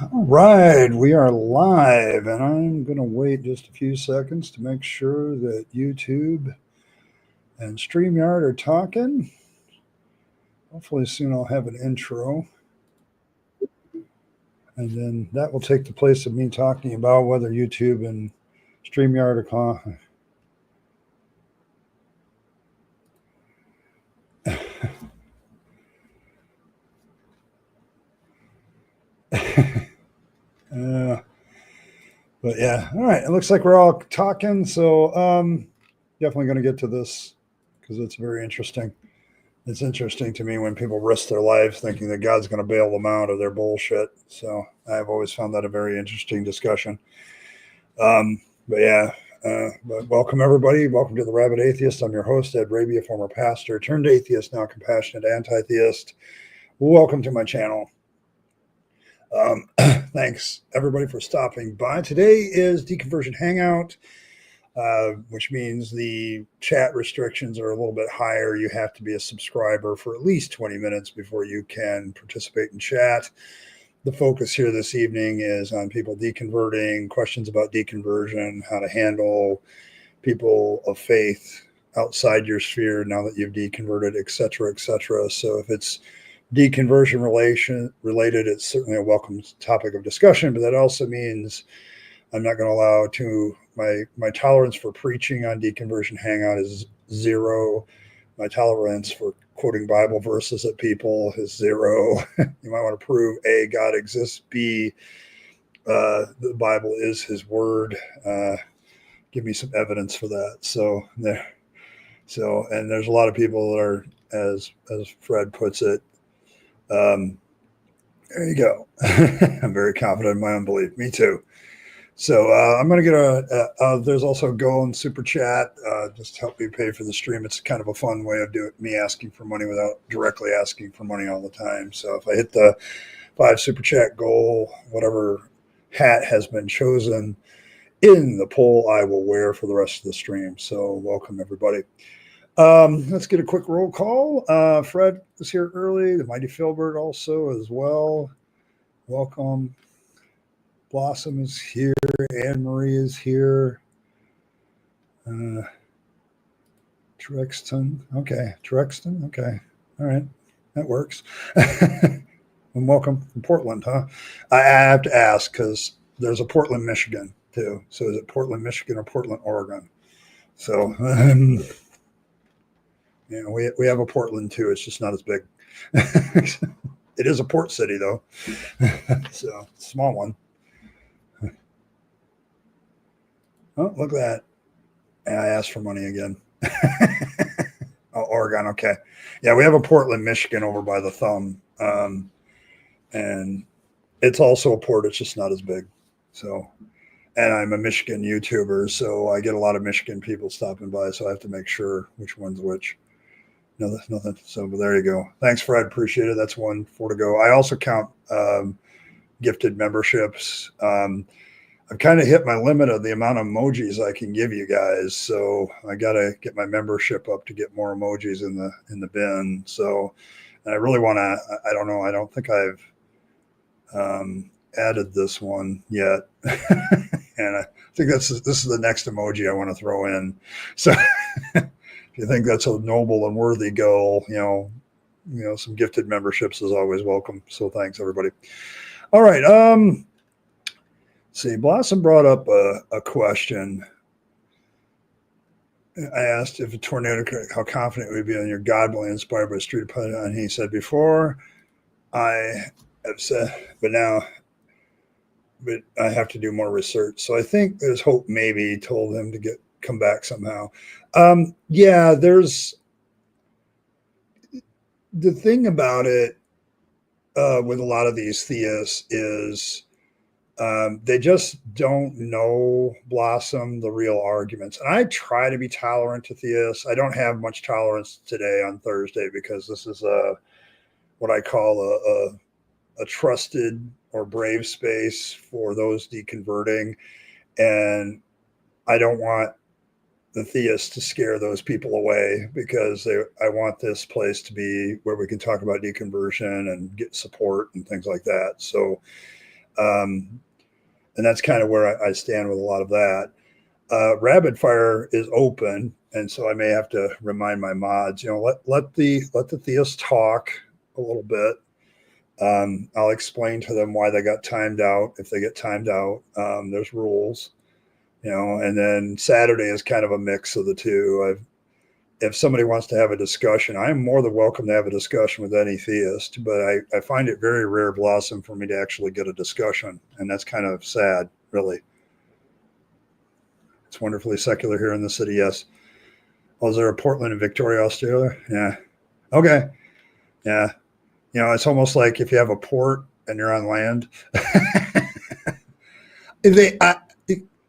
All right, we are live, and I'm going to wait just a few seconds to make sure that YouTube and StreamYard are talking. Hopefully, soon I'll have an intro, and then that will take the place of me talking about whether YouTube and StreamYard are but yeah, all right. It looks like we're all talking, so definitely going to get to this because it's very interesting. It's interesting to me when people risk their lives thinking that God's going to bail them out of their bullshit. So I've always found that a very interesting discussion. But yeah, but welcome everybody. Welcome to the Rabyd Atheist. I'm your host, Ed Rabyd, a former pastor, turned atheist, now compassionate anti-theist. Welcome to my channel. Thanks everybody for stopping by. Today is Deconversion Hangout, which means the chat restrictions are a little bit higher. You have to be a subscriber for at least 20 minutes before you can participate in chat. The focus here this evening is on people deconverting, questions about deconversion, how to handle people of faith outside your sphere now that you've deconverted, et cetera, et cetera. So if it's deconversion related, it's certainly a welcome topic of discussion, but that also means I'm not going to allow my tolerance for preaching on Deconversion Hangout is zero. My tolerance for quoting Bible verses at people is zero. You might want to prove A, God exists, B, the Bible is his word. Give me some evidence for that. So and there's a lot of people that are, as Fred puts it, there you go. I'm very confident in my own belief. Me too. So I'm going to get there's also Go and Super Chat, just to help me pay for the stream. It's kind of a fun way of doing me asking for money without directly asking for money all the time. So if I hit the 5 Super Chat goal, whatever hat has been chosen in the poll, I will wear for the rest of the stream. So welcome everybody. Let's get a quick roll call. Fred is here early. The Mighty Filbert also as well. Welcome. Blossom is here. Anne Marie is here. Trexton. Okay. Trexton. Okay. All right. That works. And welcome from Portland, huh? I have to ask because there's a Portland, Michigan, too. So is it Portland, Michigan or Portland, Oregon? So, you know, we have a Portland, too. It's just not as big. It is a port city, though. So, small one. Oh, look at that. I asked for money again. Oh, Oregon. Okay. Yeah, we have a Portland, Michigan over by the thumb. And it's also a port. It's just not as big. So, and I'm a Michigan YouTuber, so I get a lot of Michigan people stopping by. So I have to make sure which one's which. No, that's nothing. So, but there you go. Thanks, Fred. Appreciate it. That's 4 to go. I also count gifted memberships. I've kind of hit my limit of the amount of emojis I can give you guys, so I got to get my membership up to get more emojis in the bin. So, and I really want to. I don't know. I don't think I've added this one yet, and I think this is the next emoji I want to throw in. So, if you think that's a noble and worthy goal, you know, some gifted memberships is always welcome. So, thanks everybody. All right. See, Blossom brought up a question. I asked if a tornado, how confident we'd be on your God will inspired by street opponent, and he said before, I have said, but I have to do more research. So I think there's hope. Maybe told him to come back somehow. Yeah, there's the thing about it with a lot of these theists is. They just don't know, Blossom, the real arguments. And I try to be tolerant to theists. I don't have much tolerance today on Thursday because this is what I call a trusted or brave space for those deconverting. And I don't want the theists to scare those people away because I want this place to be where we can talk about deconversion and get support and things like that. So And that's kind of where I stand with a lot of that. Rabyd fire is open, and so I may have to remind my mods, let the theists talk a little bit. I'll explain to them why they got timed out. If they get timed out, there's rules, and then Saturday is kind of a mix of the two. If somebody wants to have a discussion, I am more than welcome to have a discussion with any theist, but I find it very rare blossom for me to actually get a discussion. And that's kind of sad, really. It's wonderfully secular here in the city. Yes. Oh, is there a Portland and Victoria, Australia? Yeah. Okay. Yeah. It's almost like if you have a port and you're on land.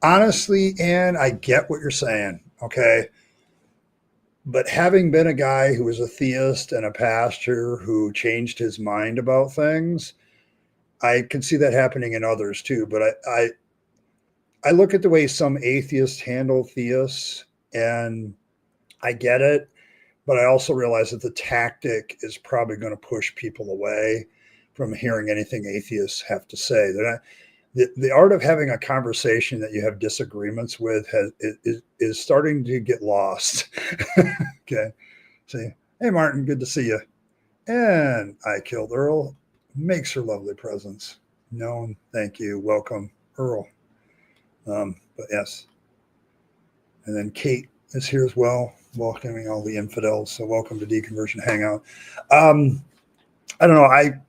Honestly, Ann, I get what you're saying. Okay. But having been a guy who was a theist and a pastor who changed his mind about things, I can see that happening in others too. But I look at the way some atheists handle theists, and I get it. But I also realize that the tactic is probably going to push people away from hearing anything atheists have to say. The art of having a conversation that you have disagreements with is starting to get lost. Okay. See, hey, Martin, good to see you. And I killed Earl. Makes her lovely presence known. Thank you. Welcome, Earl. But yes. And then Kate is here as well, welcoming all the infidels. So welcome to Deconversion Hangout. I don't know.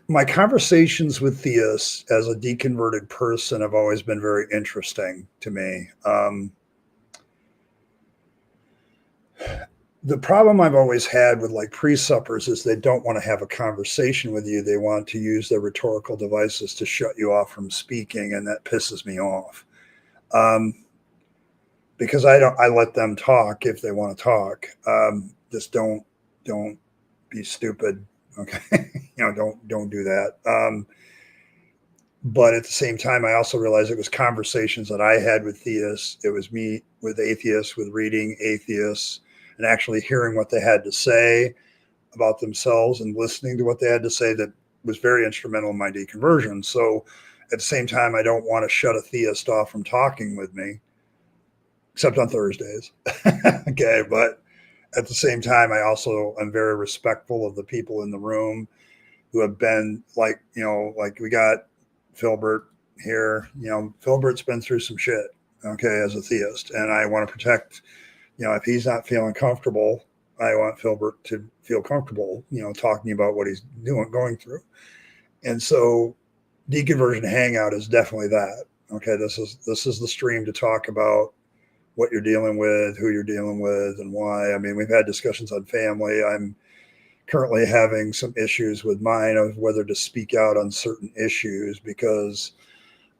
My conversations with theists as a deconverted person have always been very interesting to me. The problem I've always had with like pre-suppers is they don't want to have a conversation with you. They want to use their rhetorical devices to shut you off from speaking, and that pisses me off. Because I let them talk if they want to talk. Just don't be stupid. Okay. Don't do that. But at the same time, I also realized it was conversations that I had with theists. It was me with atheists, with reading atheists and actually hearing what they had to say about themselves and listening to what they had to say that was very instrumental in my deconversion. So at the same time, I don't want to shut a theist off from talking with me, except on Thursdays. Okay. But at the same time, I also am very respectful of the people in the room who have been like we got Philbert here. Philbert's been through some shit, okay, as a theist. And I want to protect, if he's not feeling comfortable, I want Philbert to feel comfortable, talking about what he's going through. And so Deconversion Hangout is definitely that. Okay, this is the stream to talk about what you're dealing with, who you're dealing with, and why. I mean, we've had discussions on family. I'm currently having some issues with mine of whether to speak out on certain issues because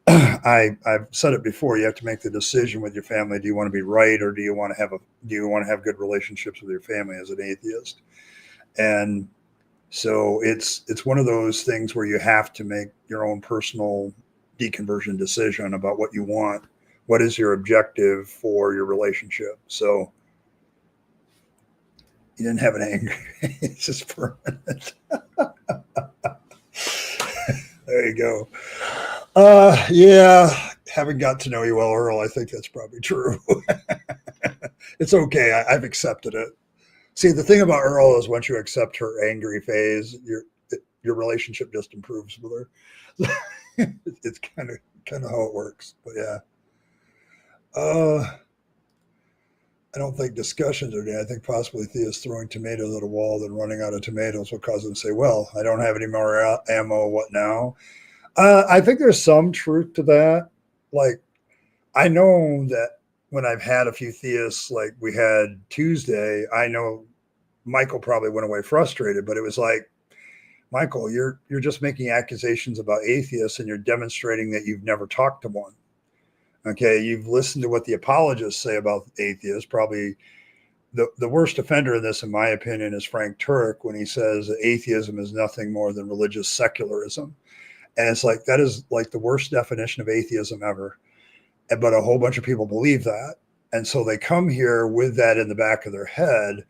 I've said it before. You have to make the decision with your family. Do you want to be right, or do you want to have good relationships with your family as an atheist? And so it's one of those things where you have to make your own personal deconversion decision about what you want. What is your objective for your relationship? So you didn't have an anger. It's just permanent. There you go. Yeah, haven't got to know you well, Earl. I think that's probably true. It's okay. I've accepted it. See, the thing about Earl is once you accept her angry phase, your relationship just improves with her. It's kind of how it works. But yeah. I don't think discussions are dead. I think possibly theists throwing tomatoes at a wall, then running out of tomatoes will cause them to say, well, I don't have any more ammo. What now? I think there's some truth to that. Like, I know that when I've had a few theists, like we had Tuesday, I know Michael probably went away frustrated, but it was like, Michael, you're just making accusations about atheists and you're demonstrating that you've never talked to one. Okay, you've listened to what the apologists say about atheists. Probably the worst offender in this, in my opinion, is Frank Turek when he says that atheism is nothing more than religious secularism. And it's like, that is like the worst definition of atheism ever. But a whole bunch of people believe that. And so they come here with that in the back of their head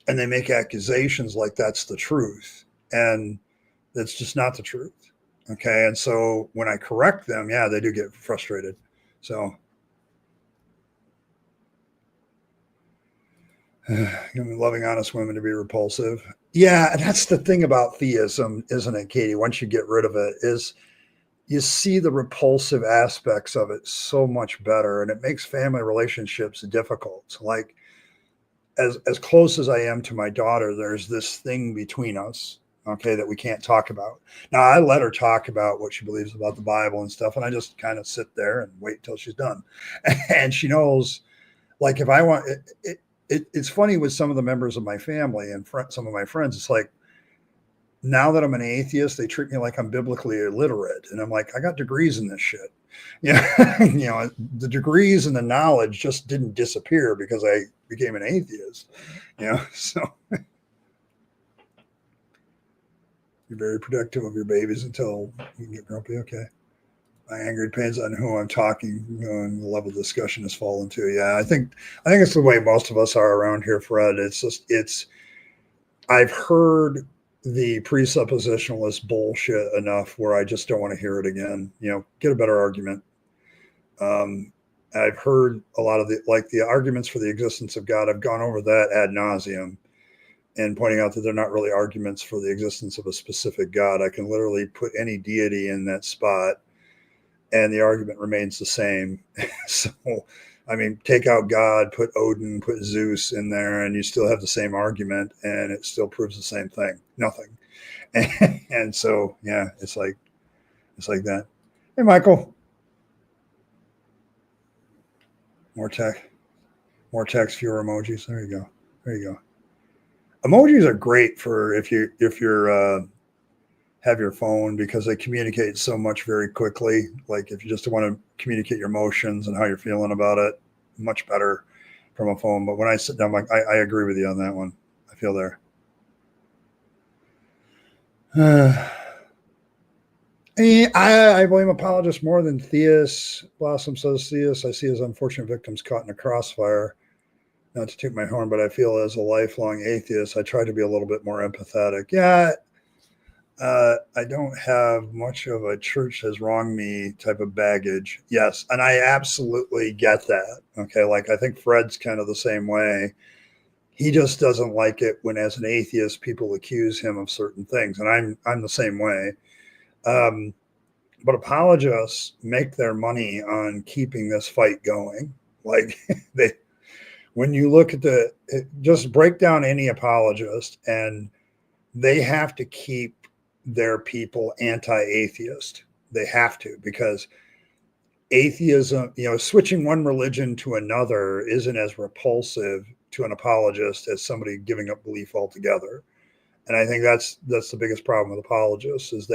and they make accusations like that's the truth. And that's just not the truth. Okay. And so when I correct them, yeah, they do get frustrated. So loving honest women to be repulsive. Yeah, and that's the thing about theism, isn't it, Katie? Once you get rid of it, is you see the repulsive aspects of it so much better, and it makes family relationships difficult. Like as close as I am to my daughter, there's this thing between us, okay, that we can't talk about. Now I let her talk about what she believes about the Bible and stuff, and I just kind of sit there and wait till she's done. And she knows, like, if I want it's funny with some of the members of my family and some of my friends. It's like, now that I'm an atheist, they treat me like I'm biblically illiterate, and I'm like, I got degrees in this shit. Yeah, the degrees and the knowledge just didn't disappear because I became an atheist. So you're very protective of your babies until you get grumpy. Okay. My anger depends on who I'm talking, and the level of discussion has fallen to. Yeah, I think it's the way most of us are around here, Fred. I've heard the presuppositionalist bullshit enough where I just don't want to hear it again. Get a better argument. I've heard a lot of the arguments for the existence of God. I've gone over that ad nauseum and pointing out that they're not really arguments for the existence of a specific God. I can literally put any deity in that spot and the argument remains the same. So, I mean, take out God, put Odin, put Zeus in there, and you still have the same argument, and it still proves the same thing. Nothing. And so, yeah, it's like that. Hey, Michael. More text, fewer emojis. There you go. Emojis are great for if you're have your phone, because they communicate so much very quickly. Like if you just want to communicate your emotions and how you're feeling about it, much better from a phone. But when I sit down, I agree with you on that one. I feel there. I blame apologists more than theists. Blossom says theists I see as unfortunate victims caught in a crossfire. Not to toot my horn, but I feel as a lifelong atheist, I try to be a little bit more empathetic. Yeah, I don't have much of a church has wronged me type of baggage. Yes. And I absolutely get that. Okay. Like, I think Fred's kind of the same way. He just doesn't like it when, as an atheist, people accuse him of certain things. And I'm the same way. But apologists make their money on keeping this fight going. Like when you look at just break down any apologist, and they have to keep their people anti-atheist. They have to, because atheism, switching one religion to another isn't as repulsive to an apologist as somebody giving up belief altogether. And I think that's the biggest problem with apologists, is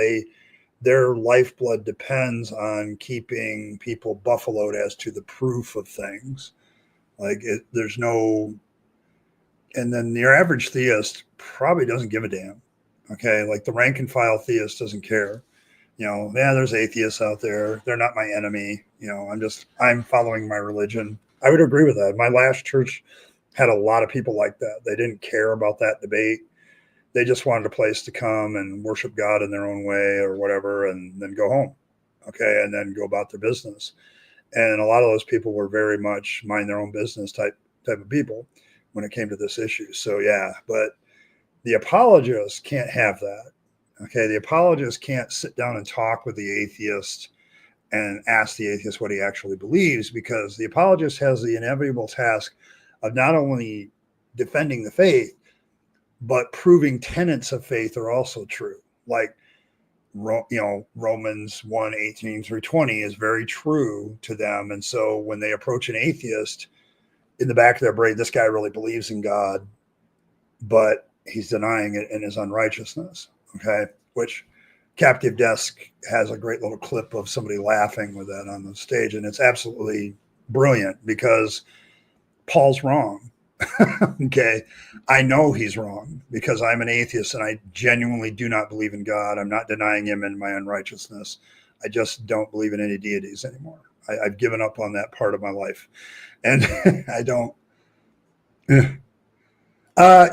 their lifeblood depends on keeping people buffaloed as to the proof of things. Like there's no, and then your average theist probably doesn't give a damn. Okay, like the rank and file theist doesn't care. There's atheists out there. They're not my enemy. I'm following my religion. I would agree with that. My last church had a lot of people like that. They didn't care about that debate. They just wanted a place to come and worship God in their own way or whatever, and then go home. Okay, and then go about their business. And a lot of those people were very much mind their own business type of people when it came to this issue. So yeah, but the apologists can't have that. Okay, the apologist can't sit down and talk with the atheist and ask the atheist what he actually believes, because the apologist has the inevitable task of not only defending the faith, but proving tenets of faith are also true. Like, Romans 1:18-20 is very true to them. And so when they approach an atheist, in the back of their brain, this guy really believes in God, but he's denying it in his unrighteousness. Okay. Which Captive Desk has a great little clip of somebody laughing with that on the stage. And it's absolutely brilliant, because Paul's wrong. Okay. I know he's wrong, because I'm an atheist and I genuinely do not believe in God. I'm not denying him in my unrighteousness. I just don't believe in any deities anymore. I've given up on that part of my life. And I don't.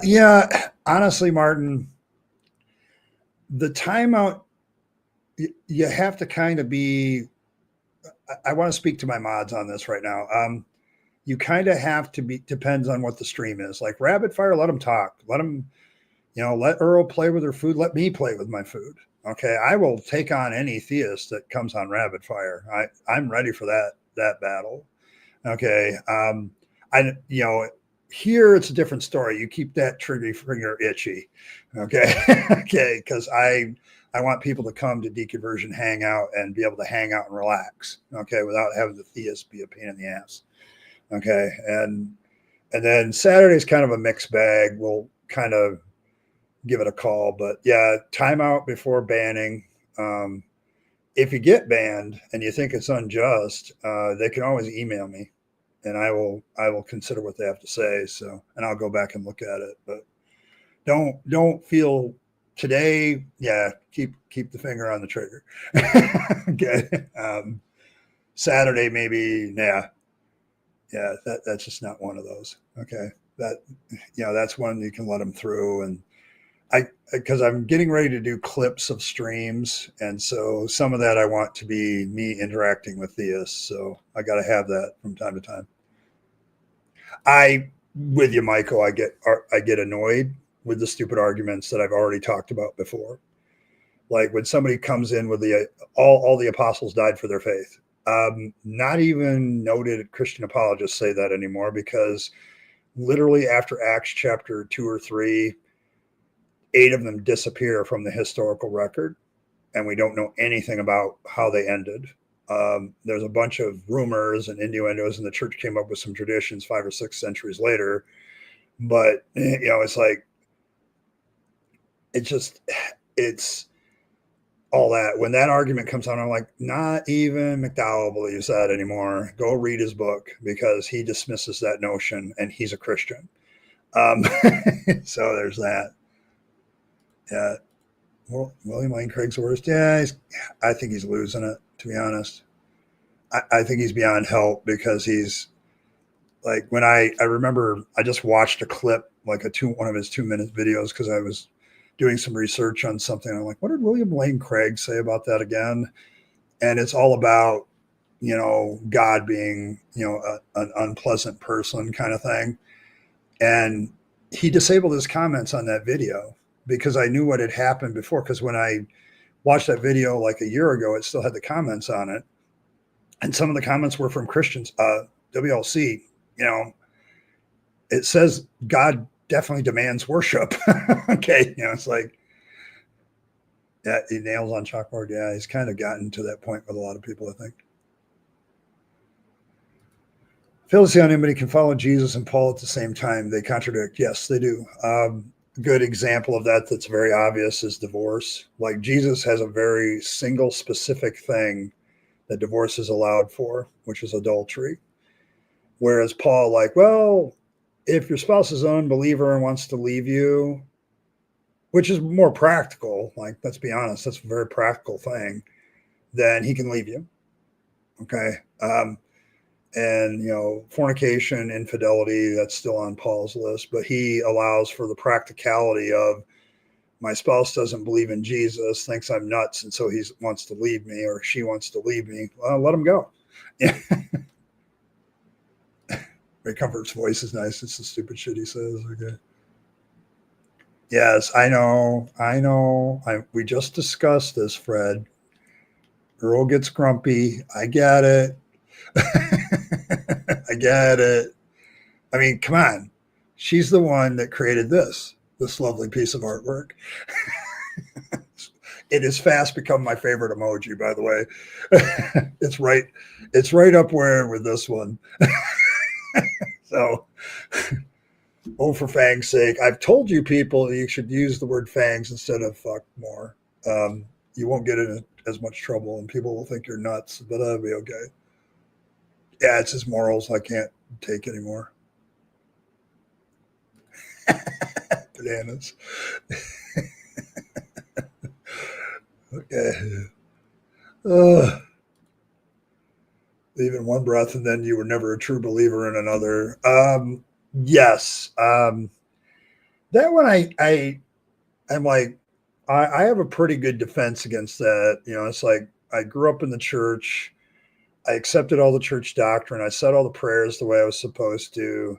Yeah, honestly, Martin, the timeout you have to kind of be, I want to speak to my mods on this right now. You kind of have to be, depends on what the stream is. Like Rapid Fire, let them talk. Let them, let Earl play with her food. Let me play with my food. Okay. I will take on any theist that comes on Rapid Fire. I'm ready for that battle. Okay. Here it's a different story. You keep that trigger finger itchy. Okay. Okay. Cause I want people to come to Deconversion Hangout and be able to hang out and relax. Okay. Without having the theist be a pain in the ass. Okay. And then Saturday's kind of a mixed bag. We'll kind of give it a call, but yeah, timeout before banning. If you get banned and you think it's unjust, they can always email me and I will consider what they have to say. So, and I'll go back and look at it, but don't feel today. Yeah. Keep the finger on the trigger. Okay. Saturday, maybe. Yeah. That's just not one of those. Okay. That's one you can let them through. And because I'm getting ready to do clips of streams. And so some of that I want to be me interacting with theists. So I got to have that from time to time. With you, Michael, I get annoyed with the stupid arguments that I've already talked about before. Like when somebody comes in with all the apostles died for their faith. Not even noted Christian apologists say that anymore, because literally after Acts chapter 2 or 3, 8 of them disappear from the historical record, and we don't know anything about how they ended. There's a bunch of rumors and innuendos, and the church came up with some traditions 5 or 6 centuries later. But it's like it's all that. When that argument comes on, I'm like, not even McDowell believes that anymore. Go read his book, because he dismisses that notion, and he's a Christian. So there's that. Yeah. Well, William Lane Craig's worst. Yeah, I think he's losing it, to be honest. I think he's beyond help, because he's like, when I remember I just watched a clip, like one of his 2-minute videos, because I was doing some research on something. I'm like, what did William Lane Craig say about that again? And it's all about, God being, an unpleasant person kind of thing. And he disabled his comments on that video, because I knew what had happened before. Because when I watched that video like a year ago, it still had the comments on it. And some of the comments were from Christians. WLC, it says God definitely demands worship. Okay. It's like, yeah, he nails on chalkboard. Yeah, he's kind of gotten to that point with a lot of people, I think. Fail to see how anybody can follow Jesus and Paul at the same time. They contradict. Yes, they do. Good example of that that's very obvious is divorce. Like, Jesus has a very single specific thing that divorce is allowed for, which is adultery. Whereas Paul, like, well, if your spouse is an unbeliever and wants to leave you, which is more practical, like, let's be honest, that's a very practical thing, then he can leave you. Okay. And, fornication, infidelity, that's still on Paul's list, but he allows for the practicality of, my spouse doesn't believe in Jesus, thinks I'm nuts, and so he wants to leave me, or she wants to leave me. Well, let him go. Ray Comfort's voice is nice. It's the stupid shit he says. Okay. Yes, I know. We just discussed this, Fred. Earl gets grumpy. I get it. I get it. I mean, come on. She's the one that created this lovely piece of artwork. It has fast become my favorite emoji, by the way. It's right up where with this one. So, for fang's sake, I've told you people you should use the word fangs instead of fuck more. You won't get in as much trouble, and people will think you're nuts, but that'll be okay. Yeah, it's his morals I can't take anymore. Bananas. Okay. Leave in one breath, and then you were never a true believer in another. Yes. That one I'm like, I have a pretty good defense against that. It's like I grew up in the church. I accepted all the church doctrine. I said all the prayers the way I was supposed to.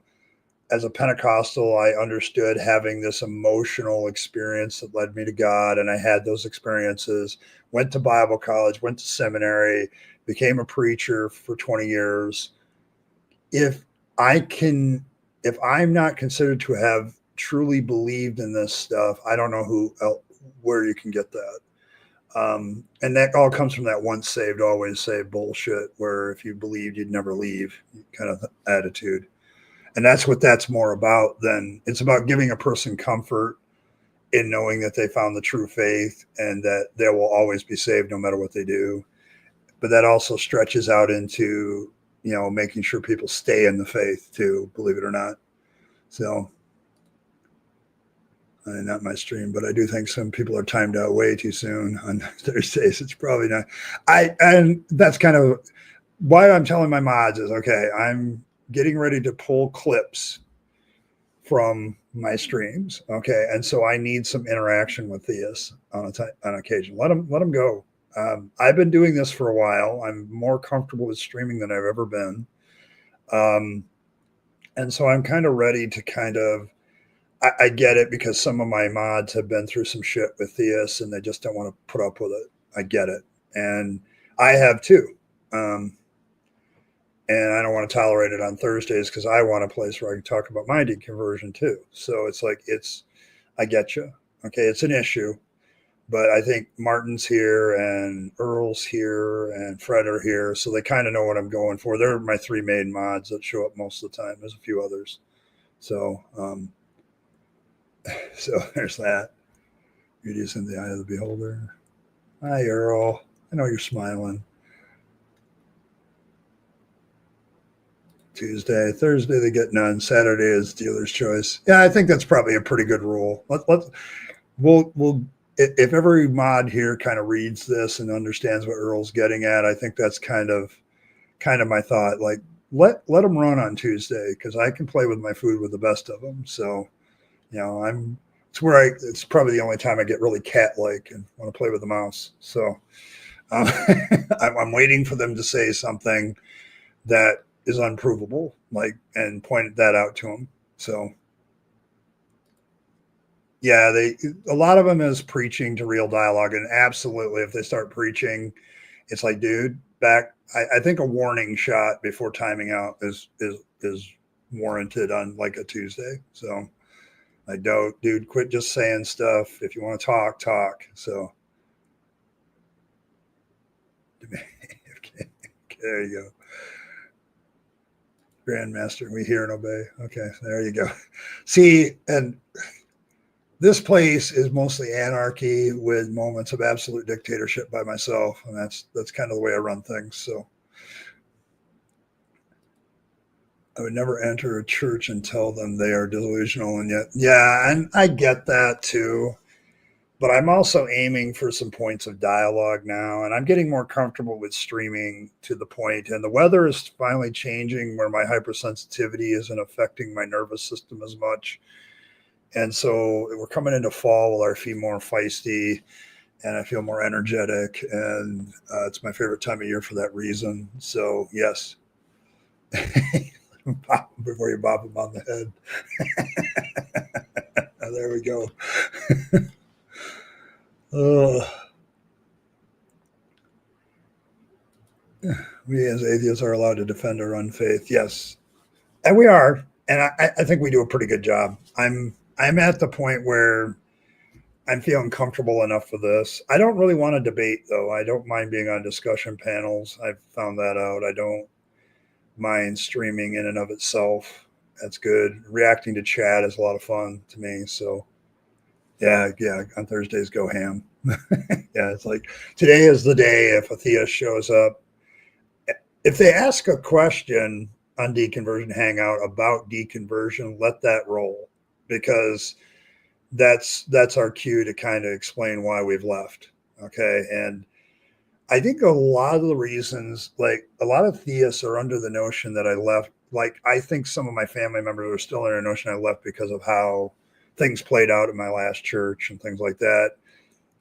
As a Pentecostal, I understood having this emotional experience that led me to God, and I had those experiences. Went to Bible college, went to seminary, became a preacher for 20 years. If I can, if I'm not considered to have truly believed in this stuff, I don't know where you can get that. And that all comes from that once saved, always saved bullshit, where if you believed, you'd never leave kind of attitude. And that's what that's more about than it's about giving a person comfort in knowing that they found the true faith and that they will always be saved no matter what they do. But that also stretches out into, making sure people stay in the faith too, believe it or not. So, not my stream, but I do think some people are timed out way too soon on Thursdays. It's probably not. And that's kind of why I'm telling my mods is, okay, I'm getting ready to pull clips from my streams. Okay. And so I need some interaction with theists on occasion. Let them go. I've been doing this for a while. I'm more comfortable with streaming than I've ever been. And so I'm kind of ready to I get it because some of my mods have been through some shit with theists and they just don't want to put up with it. I get it. And I have too. And I don't want to tolerate it on Thursdays because I want a place where I can talk about my deconversion too. So it's like, I get you. Okay. It's an issue, but I think Martin's here and Earl's here and Fred are here. So they kind of know what I'm going for. They're my three main mods that show up most of the time. There's a few others. So, so there's that. Beauty is in the eye of the beholder. Hi, Earl. I know you're smiling. Tuesday, Thursday they get none. Saturday is dealer's choice. Yeah, I think that's probably a pretty good rule. We'll if every mod here kind of reads this and understands what Earl's getting at, I think that's kind of my thought. Like let them run on Tuesday because I can play with my food with the best of them. So, it's probably the only time I get really cat-like and want to play with the mouse. So I'm waiting for them to say something that is unprovable, and point that out to them. So yeah, a lot of them is preaching to real dialogue, and absolutely, if they start preaching, it's like, dude, I think a warning shot before timing out is warranted on like a Tuesday. So dude, quit just saying stuff. If you want to talk. So okay, there you go. Grandmaster, we hear and obey. Okay, there you go. See, and this place is mostly anarchy with moments of absolute dictatorship by myself, and that's kind of the way I run things. So I would never enter a church and tell them they are delusional, and yet, yeah, and I get that too. But I'm also aiming for some points of dialogue now, and I'm getting more comfortable with streaming to the point. And the weather is finally changing where my hypersensitivity isn't affecting my nervous system as much. And so we're coming into fall where I feel more feisty and I feel more energetic. And it's my favorite time of year for that reason. So, yes. Before you bop him on the head. There we go. We as atheists are allowed to defend our unfaith. Yes. And we are. And I think we do a pretty good job. I'm at the point where I'm feeling comfortable enough for this. I don't really want to debate, though. I don't mind being on discussion panels. I've found that out. I don't mind streaming in and of itself. That's good. Reacting to chat is a lot of fun to me. So, yeah, on Thursdays, go ham. Yeah, it's like today is the day if a theist shows up. If they ask a question on Deconversion Hangout about deconversion, let that roll, because that's our cue to kind of explain why we've left. Okay. And I think a lot of the reasons, like a lot of theists are under the notion that I left. Like I think some of my family members are still under the notion I left because of how things played out in my last church and things like that.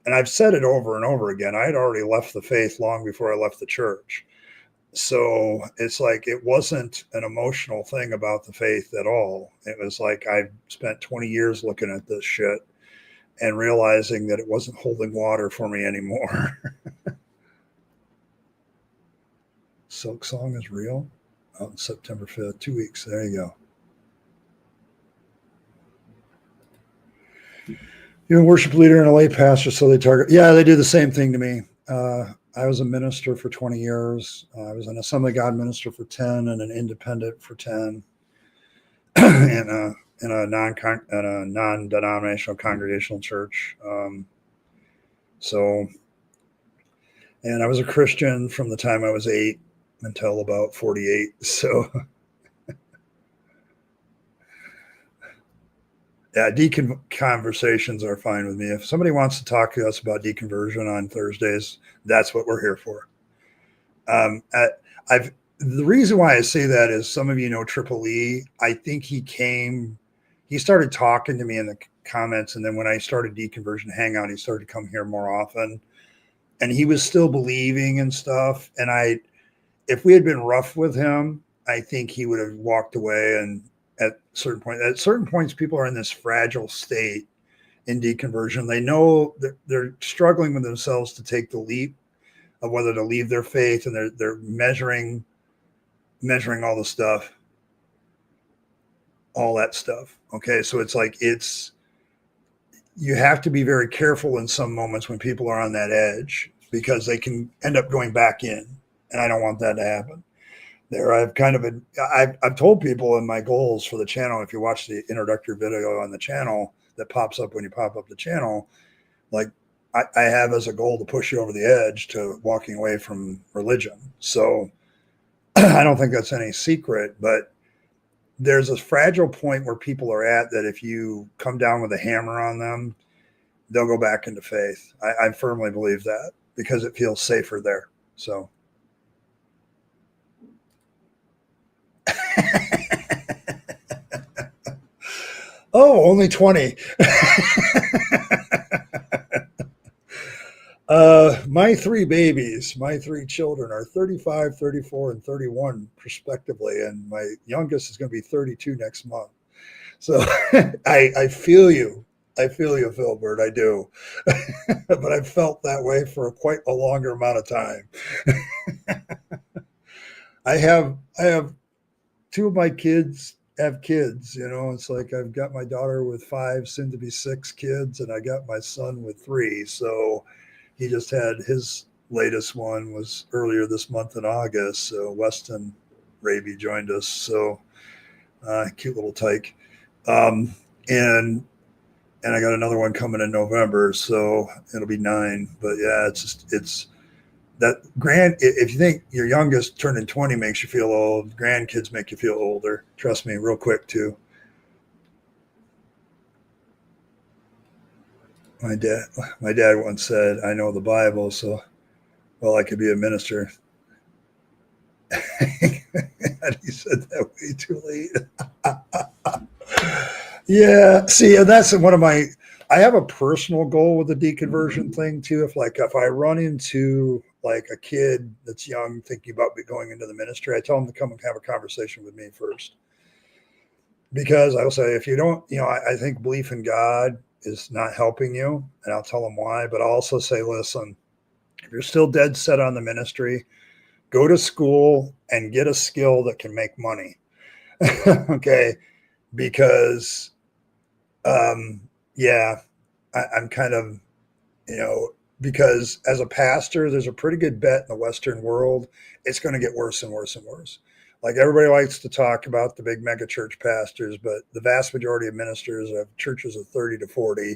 And I've said it over and over again. I had already left the faith long before I left the church. So it's like it wasn't an emotional thing about the faith at all. It was like I spent 20 years looking at this shit and realizing that it wasn't holding water for me anymore. Silk Song is real. Out on September 5th, 2 weeks. There you go. You're a worship leader and a lay pastor, so they target. Yeah, they do the same thing to me. I was a minister for 20 years. I was an Assembly of God minister for 10 and an independent for 10 in a non-denominational congregational church. And I was a Christian from the time I was 8 until about 48. So yeah, conversations are fine with me. If somebody wants to talk to us about deconversion on Thursdays, that's what we're here for. The reason why I say that is some of you know Triple E. I think he started talking to me in the comments, and then when I started Deconversion Hangout, he started to come here more often. And he was still believing and stuff. And if we had been rough with him, I think he would have walked away. And at certain points, people are in this fragile state in deconversion. They know that they're struggling with themselves to take the leap of whether to leave their faith, and they're measuring all the stuff, all that stuff. Okay, so it's like you have to be very careful in some moments when people are on that edge, because they can end up going back in, and I don't want that to happen. I've told people in my goals for the channel, if you watch the introductory video on the channel that pops up when you pop up the channel, like I have as a goal to push you over the edge to walking away from religion. So I don't think that's any secret, but there's a fragile point where people are at that if you come down with a hammer on them, they'll go back into faith. I firmly believe that because it feels safer there. So. Oh, only 20. My 3 babies, my 3 children are 35, 34, and 31 respectively. And my youngest is going to be 32 next month. So I feel you. I feel you, Philbert. I do. But I've felt that way for quite a longer amount of time. I have 2 of my kids have kids, you know. It's like I've got my daughter with 5, soon to be 6 kids, and I got my son with 3. So he just had his latest one was earlier this month in August. So Weston Rabyd joined us. So cute little tyke. And I got another one coming in November, so it'll be 9. But yeah, it's that if you think your youngest turning 20 makes you feel old, grandkids make you feel older. Trust me, real quick too. My dad once said, "I know the Bible, so I could be a minister." And he said that way too late. Yeah, see, and that's one of I have a personal goal with the deconversion thing too. If I run into like a kid that's young thinking about going into the ministry, I tell them to come and have a conversation with me first. Because I will say, if you don't, I think belief in God is not helping you, and I'll tell them why. But I'll also say, listen, if you're still dead set on the ministry, go to school and get a skill that can make money. Okay, because yeah, I'm kind of, because as a pastor, there's a pretty good bet in the Western world, it's going to get worse and worse and worse. Like everybody likes to talk about the big mega church pastors, but the vast majority of ministers have churches of 30 to 40,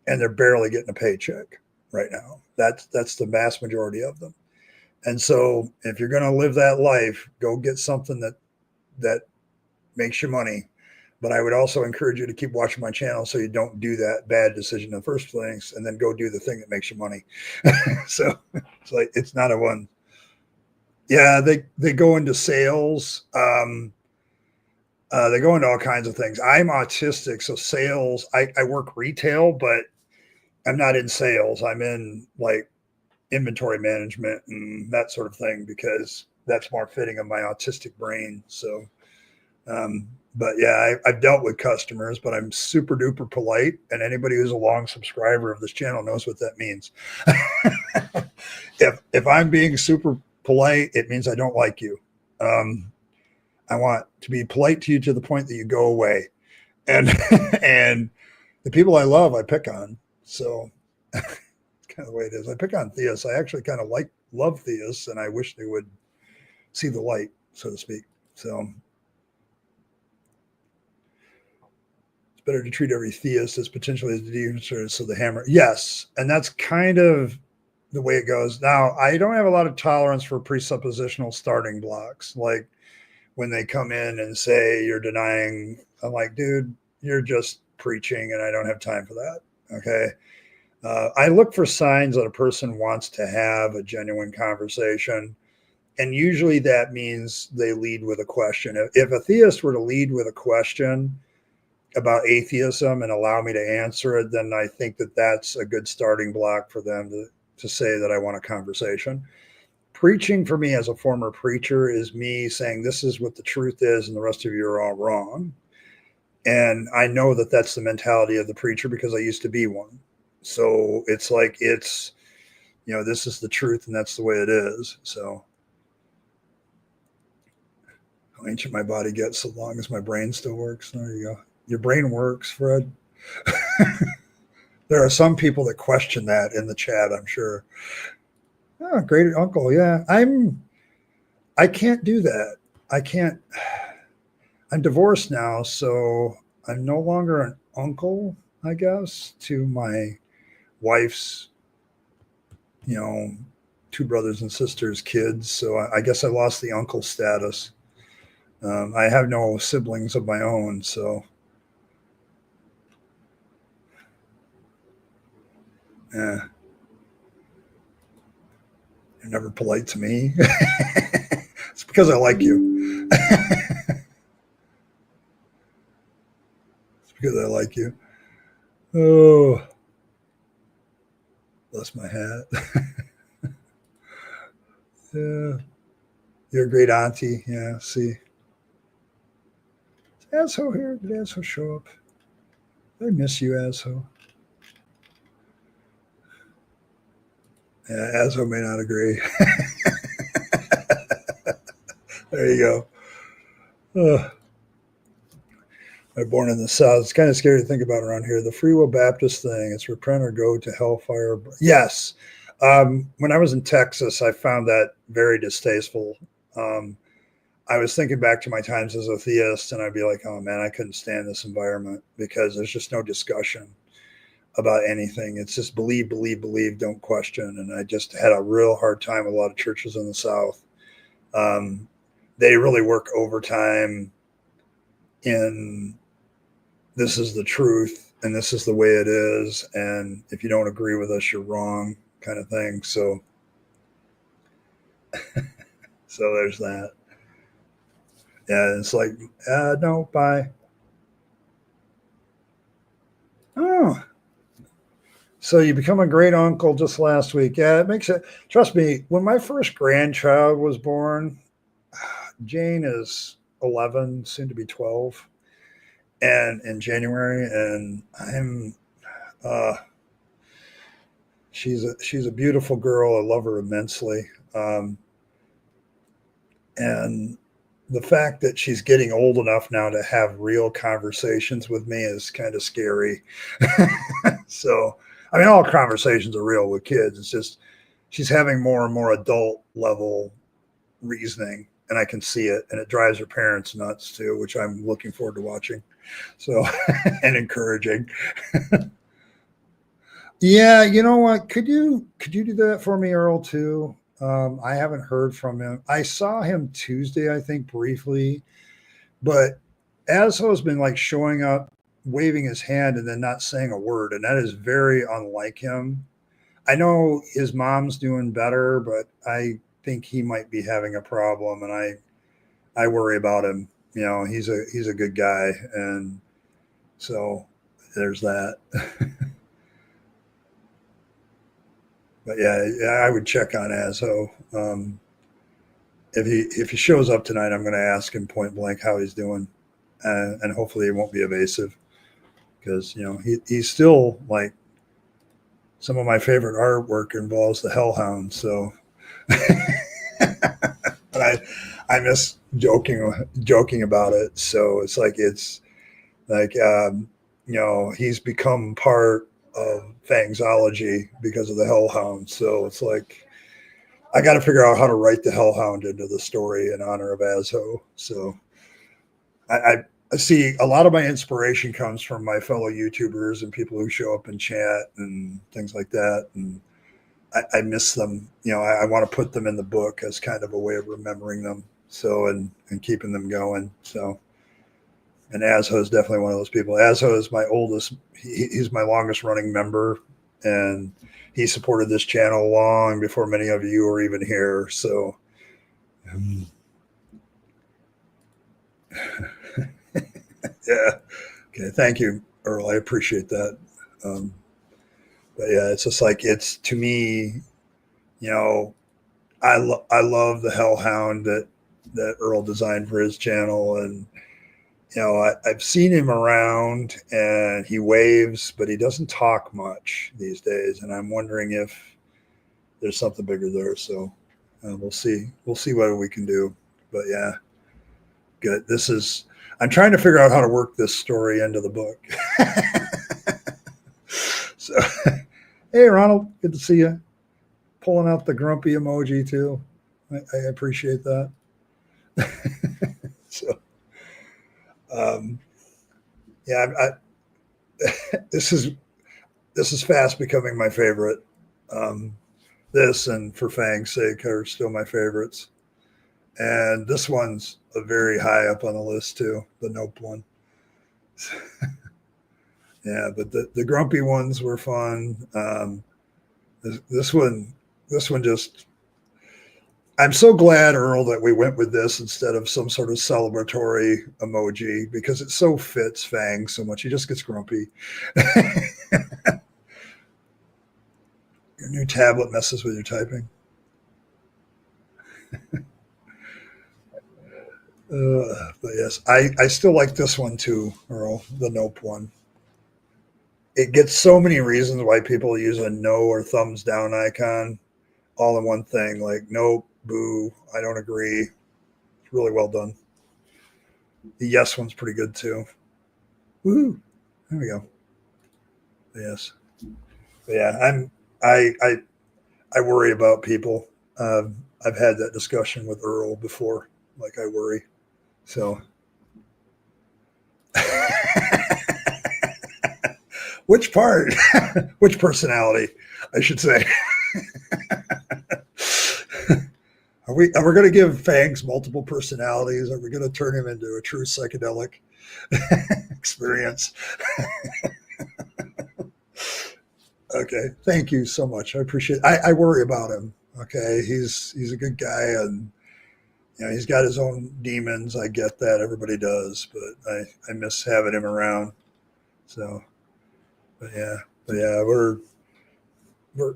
and they're barely getting a paycheck right now. That's the vast majority of them. And so if you're going to live that life, go get something that makes you money. But I would also encourage you to keep watching my channel so you don't do that bad decision in the first place, and then go do the thing that makes you money. So it's like, it's not a one. Yeah, they go into sales. They go into all kinds of things. I'm autistic, so sales, I work retail, but I'm not in sales. I'm in like inventory management and that sort of thing because that's more fitting of my autistic brain. So, but yeah, I've dealt with customers, but I'm super duper polite. And anybody who's a long subscriber of this channel knows what that means. if I'm being super polite, it means I don't like you. I want to be polite to you to the point that you go away. And and the people I love, I pick on. So it's kind of the way it is. I pick on theists. I actually kind of love theists, and I wish they would see the light, so to speak. So it's better to treat every theist as potentially as the demon, so the hammer. Yes, and that's kind of the way it goes. Now, I don't have a lot of tolerance for presuppositional starting blocks, like when they come in and say you're denying. I'm like, dude, you're just preaching, and I don't have time for that. Okay. I look for signs that a person wants to have a genuine conversation. And usually that means they lead with a question. If a theist were to lead with a question about atheism and allow me to answer it, then I think that that's a good starting block for them to say that I want a conversation. Preaching for me as a former preacher is me saying this is what the truth is and the rest of you are all wrong. And I know that that's the mentality of the preacher because I used to be one. So it's like, this is the truth and that's the way it is. So how ancient my body gets so long as my brain still works. There you go. Your brain works, Fred. There are some people that question that in the chat, I'm sure. Oh, great uncle. Yeah. I can't do that. I'm divorced now, so I'm no longer an uncle, I guess, to my wife's, two brothers and sisters' kids. So I guess I lost the uncle status. I have no siblings of my own, so yeah. You're never polite to me. It's because I like you. It's because I like you. Oh, bless my hat. Yeah. You're a great auntie. Yeah, see. Is Asshole here? Did Asshole show up? I miss you, Asshole. Yeah, Asshole may not agree. There you go. I'm born in the South. It's kind of scary to think about around here. The Free Will Baptist thing, it's repent or go to hellfire. Yes. When I was in Texas, I found that very distasteful. I was thinking back to my times as a theist, and I'd be like, oh man, I couldn't stand this environment because there's just no discussion about anything. It's just believe, believe, believe, don't question. And I just had a real hard time with a lot of churches in the South. They really work overtime in this is the truth and this is the way it is. And if you don't agree with us, you're wrong, kind of thing. So there's that. Yeah, it's like, no, bye. Oh, so you become a great uncle just last week. Yeah, it makes it. Trust me, when my first grandchild was born, Jane is 11, soon to be 12, and in January, and I'm, she's a beautiful girl. I love her immensely, and the fact that she's getting old enough now to have real conversations with me is kind of scary. So, I mean, all conversations are real with kids. It's just she's having more and more adult level reasoning, and I can see it, and it drives her parents nuts too, which I'm looking forward to watching. So, and encouraging. Yeah, you know what? Could you do that for me, Earl, too? I haven't heard from him. I saw him Tuesday, I think, briefly, but Asho has been like showing up, waving his hand, and then not saying a word, and that is very unlike him. I know his mom's doing better, but I think he might be having a problem, and I worry about him. He's a good guy, and so there's that. But yeah, I would check on Azo. If he shows up tonight, I'm going to ask him point blank how he's doing, and hopefully he won't be evasive, because he's still like, some of my favorite artwork involves the Hellhound. So, but I miss joking about it. So it's like he's become part of Fangsology because of the Hellhound. So it's like, I got to figure out how to write the Hellhound into the story in honor of Azo. So I see a lot of my inspiration comes from my fellow YouTubers and people who show up in chat and things like that. And I miss them. I want to put them in the book as kind of a way of remembering them. So, and keeping them going. So, and Azo is definitely one of those people. Azo is my oldest. He's my longest running member, and he supported this channel long before many of you were even here. So, yeah. Okay. Thank you, Earl. I appreciate that. But yeah, it's just like, it's, to me, I love the Hellhound that Earl designed for his channel. And, I've seen him around and he waves, but he doesn't talk much these days. And I'm wondering if there's something bigger there. So we'll see. We'll see what we can do. But yeah, good. I'm trying to figure out how to work this story into the book. So, hey, Ronald, good to see you. Pulling out the grumpy emoji too. I appreciate that. So, yeah, this is fast becoming my favorite. This and For Fang's Sake are still my favorites. And this one's a very high up on the list too, the Nope one. Yeah, but the grumpy ones were fun. This one just, I'm so glad, Earl, that we went with this instead of some sort of celebratory emoji, because it so fits Fang so much. He just gets grumpy. Your new tablet messes with your typing. But yes, I still like this one too, Earl, the Nope one. It gets so many reasons why people use a no or thumbs down icon all in one thing. Like, nope, boo, I don't agree. It's really well done. The yes one's pretty good too. Woo! There we go. Yes. But yeah, I worry about people. I've had that discussion with Earl before. Like, I worry. So, which part? Which personality, I should say. Are we going to give Fangs multiple personalities? Are we going to turn him into a true psychedelic experience? Okay, thank you so much. I appreciate it. I worry about him. Okay, he's a good guy, and he's got his own demons. I get that, everybody does, but I miss having him around. So, but yeah, we're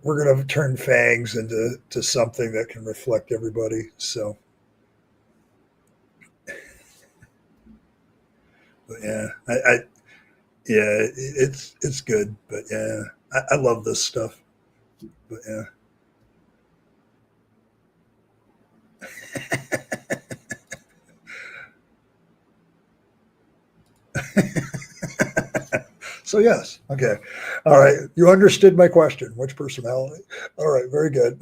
going to turn Fangs into something that can reflect everybody. So, but yeah, yeah, it's good. But yeah, I love this stuff. But yeah. So yes, okay, all right. You understood my question. Which personality? All right, very good.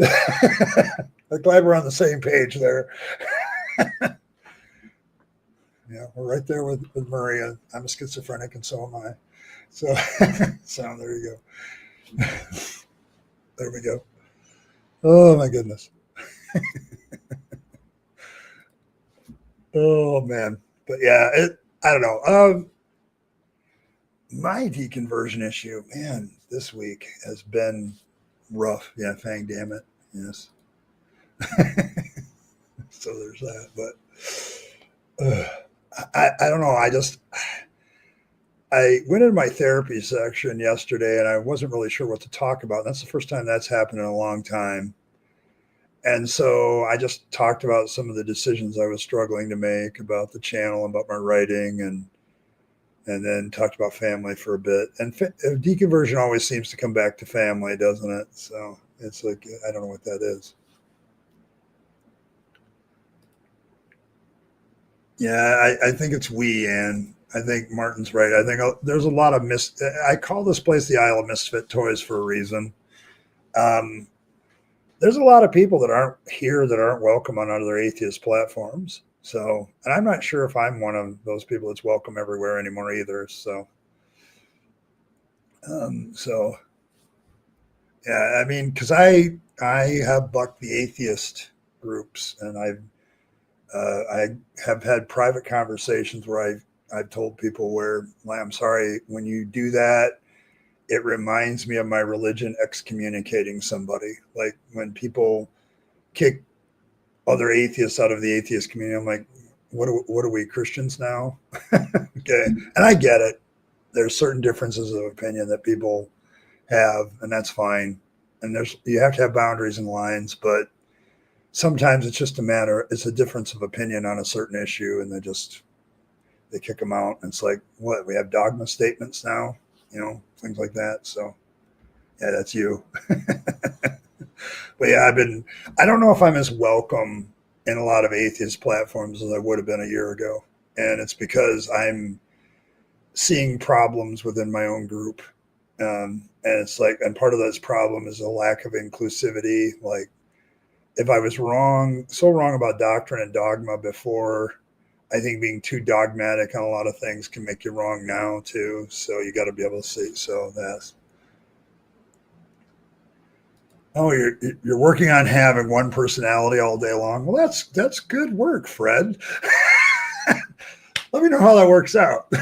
I'm glad we're on the same page there. Yeah, we're right there with Maria. I'm a schizophrenic, and so am I. So, so there you go. There we go. Oh my goodness. Oh man. But yeah, I don't know. My deconversion issue, man, this week has been rough. Yeah, Fang, damn it. Yes. So there's that. But I don't know. I went into my therapy section yesterday and I wasn't really sure what to talk about. That's the first time that's happened in a long time. And so I just talked about some of the decisions I was struggling to make about the channel, about my writing, and then talked about family for a bit. And deconversion always seems to come back to family, doesn't it? So it's like, I don't know what that is. Yeah, I think it's we, and I think Martin's right. I think there's a lot of I call this place the Isle of Misfit Toys for a reason. Um, there's a lot of people that aren't here that aren't welcome on other atheist platforms. So, and I'm not sure if I'm one of those people that's welcome everywhere anymore either. So, so yeah, I mean, because I have bucked the atheist groups, and I have had private conversations where I've told people where, I'm sorry, when you do that, it reminds me of my religion excommunicating somebody. Like when people kick other atheists out of the atheist community, I'm like, what are we, Christians now? Okay, and I get it. There's certain differences of opinion that people have, and that's fine. And you have to have boundaries and lines, but sometimes it's just it's a difference of opinion on a certain issue, and they kick them out. And it's like, what, we have dogma statements now, things like that. So yeah, that's you. But yeah, I don't know if I'm as welcome in a lot of atheist platforms as I would have been a year ago. And it's because I'm seeing problems within my own group. And it's like, and part of this problem is a lack of inclusivity. Like, if I was so wrong about doctrine and dogma before, I think being too dogmatic on a lot of things can make you wrong now too. So you got to be able to see. So that's, you're working on having one personality all day long. Well, that's good work, Fred. Let me know how that works out.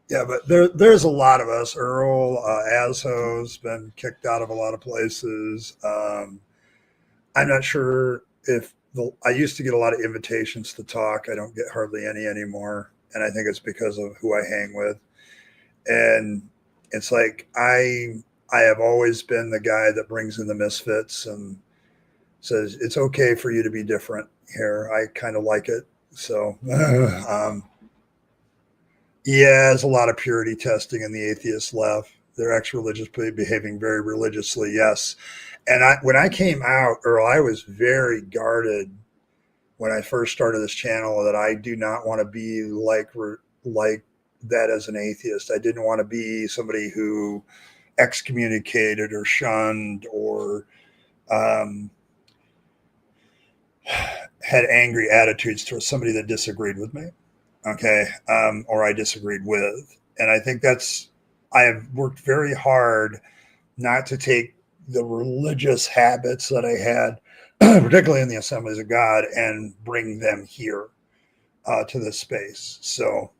Yeah, but there's a lot of us. Earl, Asho's been kicked out of a lot of places. I'm not sure if I used to get a lot of invitations to talk. I don't get hardly any anymore, and I think it's because of who I hang with. And it's like I have always been the guy that brings in the misfits and says it's okay for you to be different here. I kind of like it. So yeah, there's a lot of purity testing in the atheist left. They're ex-religious, behaving very religiously. Yes. And when I came out, Earl, I was very guarded when I first started this channel that I do not want to be like that as an atheist. I didn't want to be somebody who excommunicated or shunned or had angry attitudes towards somebody that disagreed with me. Okay. Or I disagreed with. And I think I have worked very hard not to take the religious habits that I had, particularly in the Assemblies of God, and bring them here to this space. So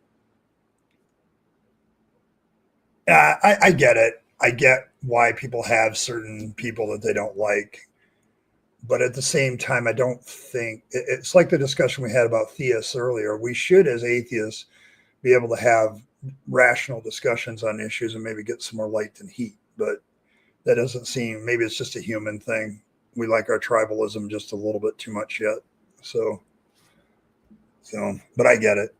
I get it. I get why people have certain people that they don't like. But at the same time, I don't think it's like the discussion we had about theists earlier. We should, as atheists, be able to have rational discussions on issues and maybe get some more light than heat. But that doesn't seem, maybe it's just a human thing. We like our tribalism just a little bit too much yet. So, but I get it.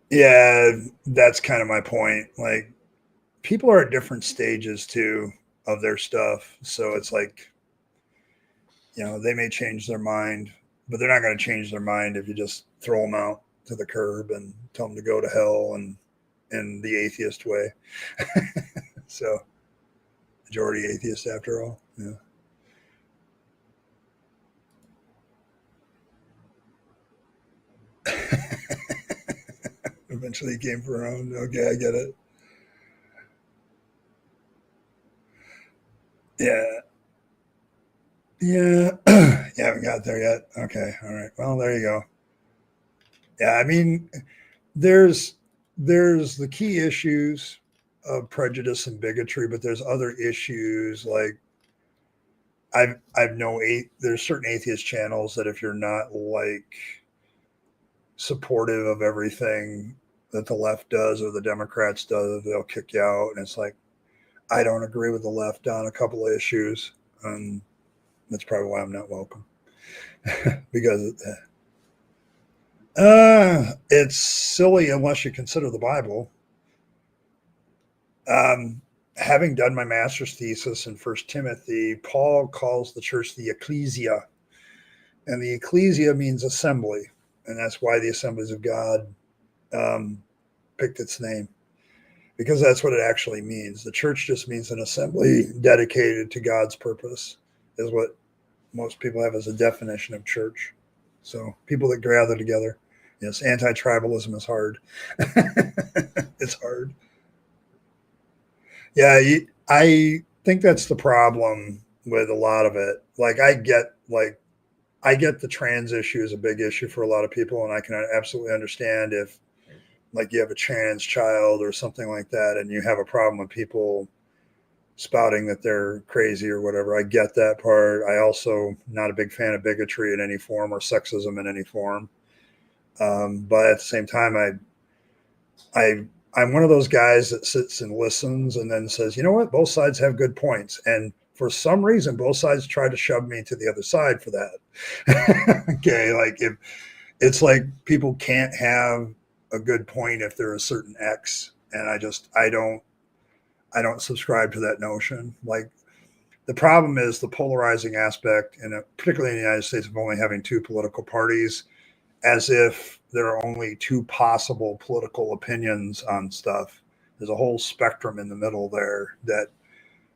Yeah, that's kind of my point. Like, people are at different stages too of their stuff. So it's like, they may change their mind, but they're not going to change their mind if you just throw them out to the curb and tell them to go to hell and in the atheist way. So, majority atheist after all. Yeah. Eventually came around. Okay, I get it. Yeah. Yeah. You haven't got there yet. Okay. All right. Well, there you go. Yeah. I mean, there's the key issues of prejudice and bigotry, but there's other issues like I've known there's certain atheist channels that if you're not like supportive of everything that the left does or the Democrats does, they'll kick you out. And it's like, I don't agree with the left on a couple of issues. And that's probably why I'm not welcome. Because it's silly unless you consider the Bible. Having done my master's thesis in First Timothy, Paul calls the church the ecclesia. And the ecclesia means assembly. And that's why the Assemblies of God picked its name, because that's what it actually means. The church just means an assembly dedicated to God's purpose, is what most people have as a definition of church. So people that gather together. Yes, anti-tribalism is hard. It's hard. Yeah, I think that's the problem with a lot of it. Like I get the trans issue is a big issue for a lot of people, and I can absolutely understand if like you have a trans child or something like that, and you have a problem with people spouting that they're crazy or whatever. I get that part. I also not a big fan of bigotry in any form or sexism in any form. But at the same time, I'm one of those guys that sits and listens and then says, you know what, both sides have good points. And for some reason, both sides try to shove me to the other side for that. Okay. Like if it's like people can't have a good point if they're a certain X. And I don't subscribe to that notion. Like the problem is the polarizing aspect, and particularly in the United States, of only having two political parties, as if there are only two possible political opinions on stuff. There's a whole spectrum in the middle there that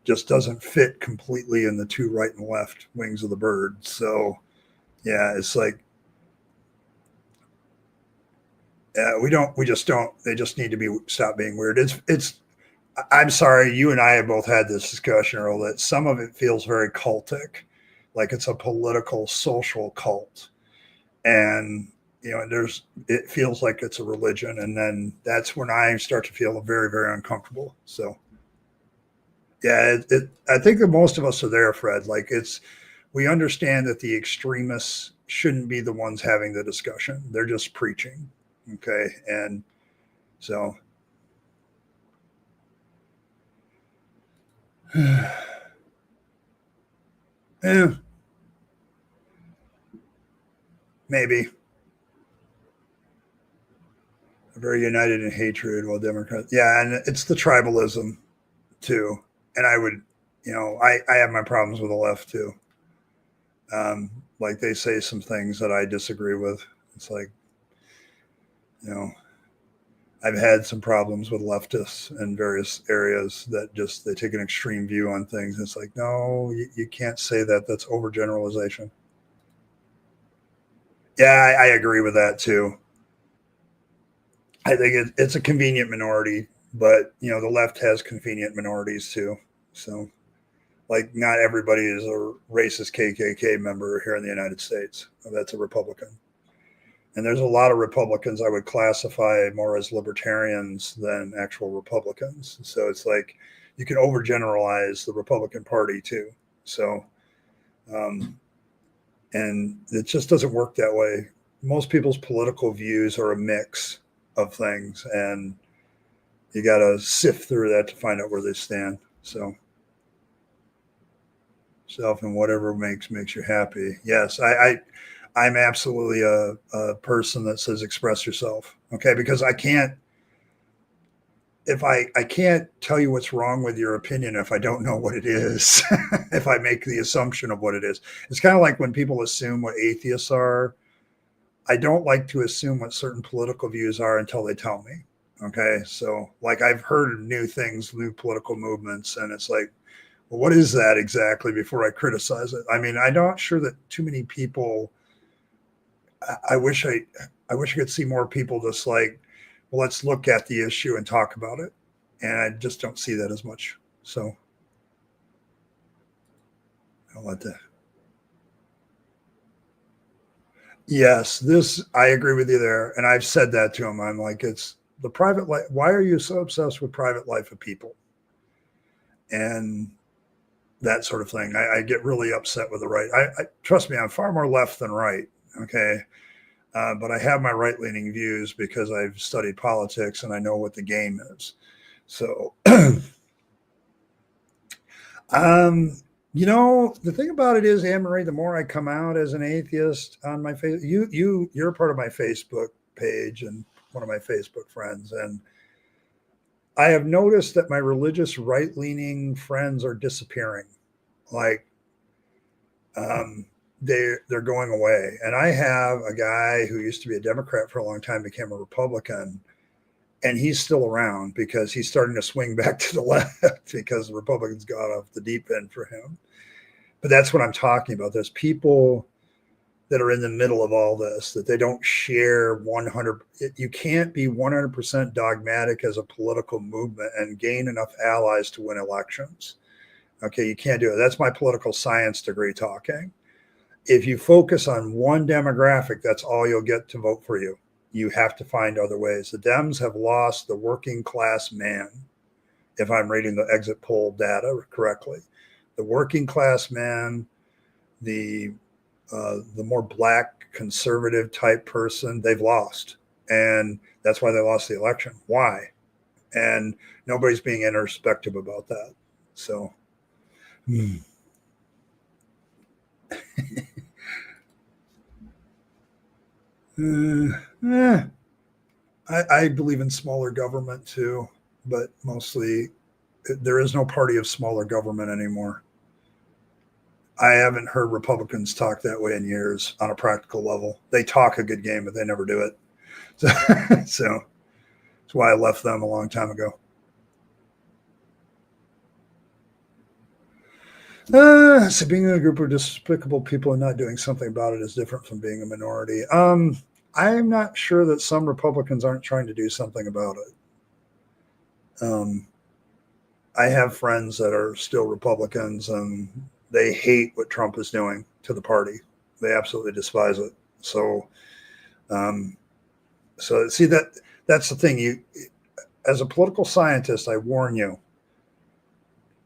just doesn't fit completely in the two right and left wings of the bird. So yeah, it's like, we just don't, they just need to stop being weird. I'm sorry, you and I have both had this discussion, Earl, that some of it feels very cultic, like it's a political, social cult. And, it feels like it's a religion. And then that's when I start to feel very, very uncomfortable. So, yeah, I think that most of us are there, Fred. Like we understand that the extremists shouldn't be the ones having the discussion. They're just preaching. Okay. And so, yeah, maybe. Very united in hatred, while Democrats, yeah, and it's the tribalism too. And I would, I have my problems with the left too. Like they say some things that I disagree with. It's like, I've had some problems with leftists in various areas that they take an extreme view on things. It's like, no, you can't say that. That's overgeneralization. Yeah, I agree with that too. I think it's a convenient minority, but the left has convenient minorities too. So, like, not everybody is a racist KKK member here in the United States. That's a Republican, and there's a lot of Republicans I would classify more as libertarians than actual Republicans. So it's like you can overgeneralize the Republican Party too. So, and it just doesn't work that way. Most people's political views are a mix of things, and you got to sift through that to find out where they stand. So self and whatever makes you happy. Yes, I'm absolutely a person that says express yourself. Okay, because I can't, if I can't tell you what's wrong with your opinion if I don't know what it is. If I make the assumption of what it is, it's kind of like when people assume what atheists are. I don't like to assume what certain political views are until they tell me. Okay. So like I've heard of new things, new political movements, and it's like, well, what is that exactly before I criticize it? I mean, I'm not sure that too many people, I wish I could see more people just like, well, let's look at the issue and talk about it. And I just don't see that as much. So I'll let that. Yes, I agree with you there. And I've said that to him. I'm like, it's the private life. Why are you so obsessed with private life of people? And that sort of thing. I get really upset with the right. Trust me, I'm far more left than right. Okay. But I have my right-leaning views because I've studied politics and I know what the game is. So, the thing about it is, Anne-Marie, the more I come out as an atheist on my face, you're part of my Facebook page and one of my Facebook friends, and I have noticed that my religious right-leaning friends are disappearing. Like, they're going away. And I have a guy who used to be a Democrat for a long time, became a Republican, and he's still around because he's starting to swing back to the left because the Republicans got off the deep end for him. But that's what I'm talking about. There's people that are in the middle of all this, that they don't share 100. You can't be 100% dogmatic as a political movement and gain enough allies to win elections. Okay, you can't do it. That's my political science degree talking. If you focus on one demographic, that's all you'll get to vote for you. You have to find other ways. The Dems have lost the working class man, if I'm reading the exit poll data correctly. The working class man, the more black conservative type person, they've lost. And that's why they lost the election. Why? And nobody's being introspective about that. So, I believe in smaller government too, but mostly there is no party of smaller government anymore. I haven't heard Republicans talk that way in years on a practical level. They talk a good game, but they never do it. So that's why I left them a long time ago. So being in a group of despicable people and not doing something about it is different from being a minority. I'm not sure that some Republicans aren't trying to do something about it. I have friends that are still Republicans and they hate what Trump is doing to the party. They absolutely despise it. So see, that's the thing. You, as a political scientist, I warn you,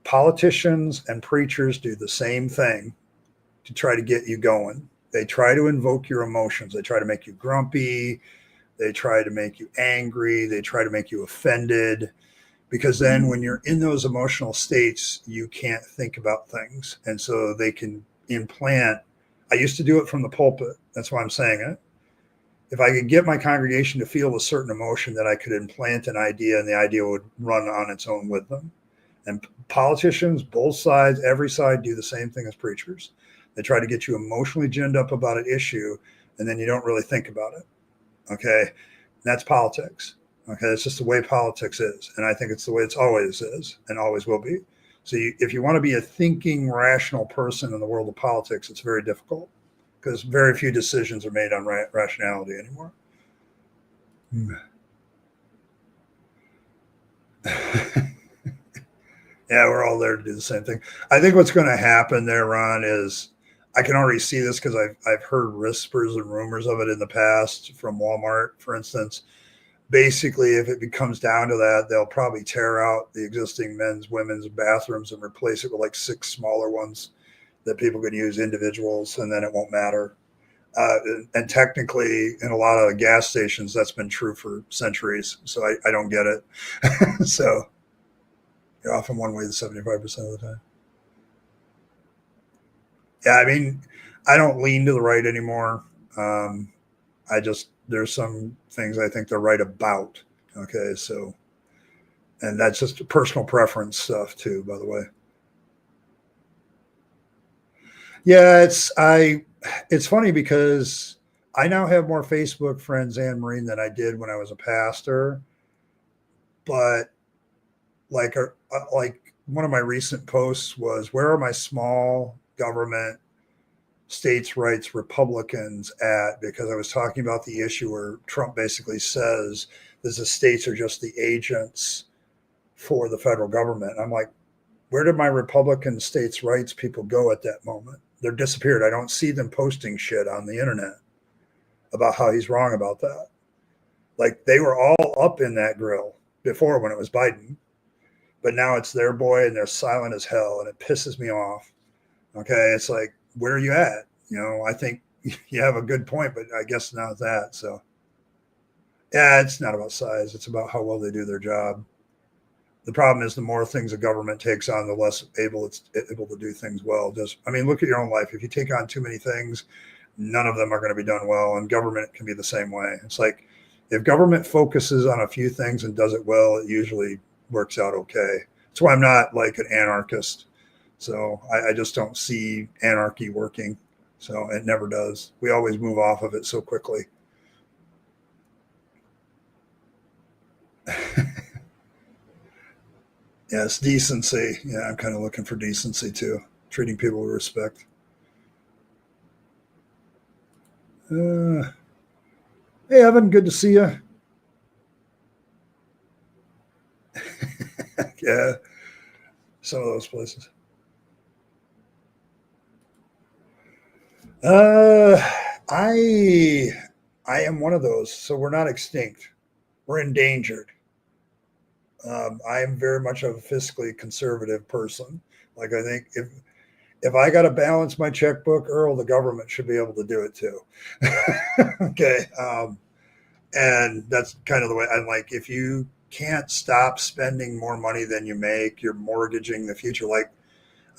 politicians and preachers do the same thing to try to get you going. They try to invoke your emotions. They try to make you grumpy. They try to make you angry. They try to make you offended, because then when you're in those emotional states, you can't think about things. And so they can implant. I used to do it from the pulpit. That's why I'm saying it. If I could get my congregation to feel a certain emotion, that I could implant an idea and the idea would run on its own with them. And politicians, both sides, every side, do the same thing as preachers. They try to get you emotionally ginned up about an issue, and then you don't really think about it. Okay. And that's politics. Okay. It's just the way politics is. And I think it's the way it's always is and always will be. So if you want to be a thinking, rational person in the world of politics, it's very difficult because very few decisions are made on rationality anymore. Yeah, we're all there to do the same thing. I think what's going to happen there, Ron, is I can already see this because I've heard whispers and rumors of it in the past from Walmart, for instance. Basically, if it comes down to that, they'll probably tear out the existing men's, women's bathrooms and replace it with like 6 smaller ones that people can use individuals, and then it won't matter. And technically, in a lot of gas stations, that's been true for centuries. So I don't get it. So you're off in one way 75% of the time. Yeah, I mean, I don't lean to the right anymore. There's some things I think they're right about. Okay, so, and that's just personal preference stuff too, by the way. Yeah, it's funny because I now have more Facebook friends, Anne Marine, than I did when I was a pastor. But like one of my recent posts was, where are my small government states' rights Republicans at? Because I was talking about the issue where Trump basically says that the states are just the agents for the federal government. I'm like, where did my Republican states' rights people go at that moment? They're disappeared. I don't see them posting shit on the internet about how he's wrong about that. Like, they were all up in that grill before when it was Biden. but now it's their boy and they're silent as hell, and it pisses me off. Okay, it's like, where are you at? I think you have a good point, but I guess not that. So yeah, it's not about size. It's about how well they do their job. The problem is the more things the government takes on, the less it's able to do things well. Look at your own life. If you take on too many things, none of them are going to be done well. And government can be the same way. It's like if government focuses on a few things and does it well, it usually works out okay. That's why I'm not like an anarchist. So I just don't see anarchy working. So it never does. We always move off of it so quickly. Yes, decency. Yeah, I'm kind of looking for decency too. Treating people with respect. Uh, hey, Evan, good to see you. Yeah, some of those places. Uh, I I am one of those. So we're not extinct. We're endangered. I am very much a fiscally conservative person. Like I think if I got to balance my checkbook, Earl, the government should be able to do it too. Okay, and that's kind of the way I'm like. If you can't stop spending more money than you make, you're mortgaging the future. Like,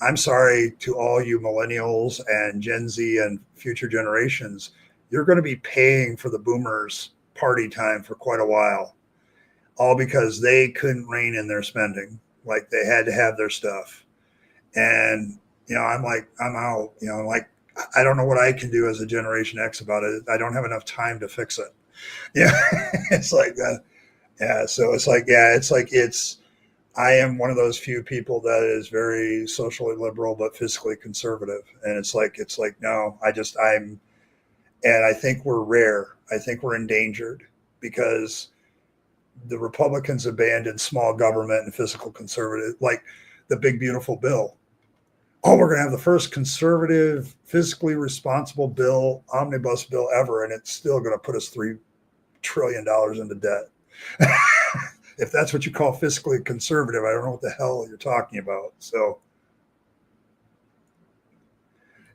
I'm sorry to all you millennials and Gen Z and future generations, you're going to be paying for the boomers' party time for quite a while, all because they couldn't rein in their spending. Like they had to have their stuff. And, I'm like, I'm out, like, I don't know what I can do as a Generation X about it. I don't have enough time to fix it. Yeah. It's like that. Yeah. So it's like, I am one of those few people that is very socially liberal, but fiscally conservative. And it's like, no, and I think we're rare. I think we're endangered because the Republicans abandoned small government and fiscal conservative, like the big, beautiful bill. Oh, we're going to have the first conservative, fiscally responsible bill, omnibus bill ever, and it's still going to put us $3 trillion into debt. If that's what you call fiscally conservative, I don't know what the hell you're talking about. So,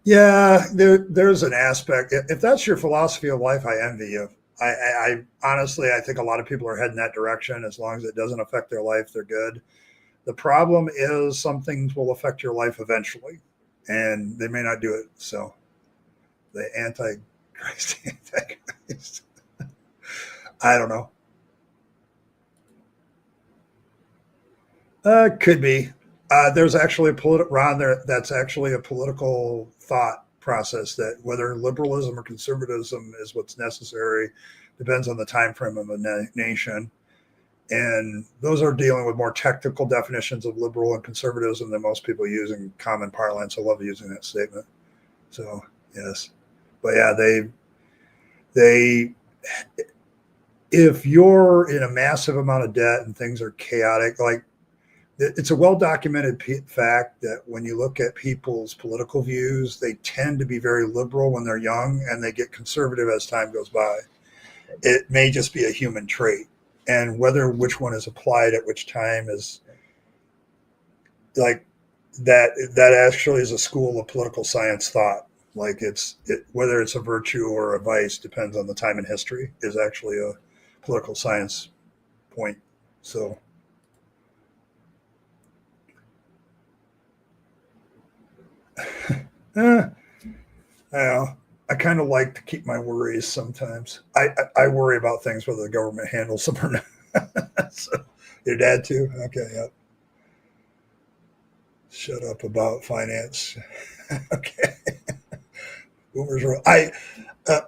yeah, there's an aspect. If that's your philosophy of life, I envy you. I honestly, I think a lot of people are heading that direction. As long as it doesn't affect their life, they're good. The problem is some things will affect your life eventually, and they may not do it. So, the antichrist, antichrist. I don't know. Could be. There's actually a Ron, that's actually a political thought process that whether liberalism or conservatism is what's necessary depends on the time frame of a nation. And those are dealing with more technical definitions of liberal and conservatism than most people use in common parlance. I love using that statement. So yes, but yeah, they if you're in a massive amount of debt and things are chaotic, like it's a well documented fact that when you look at people's political views, they tend to be very liberal when they're young and they get conservative as time goes by. It may just be a human trait. And whether which one is applied at which time is like that actually is a school of political science thought. Like whether it's a virtue or a vice depends on the time in history is actually a political science point. So I I kind of like to keep my worries sometimes. I worry about things whether the government handles them or not. So, your dad too? Okay, yeah. Shut up about finance. Okay. Boomers are. Uh,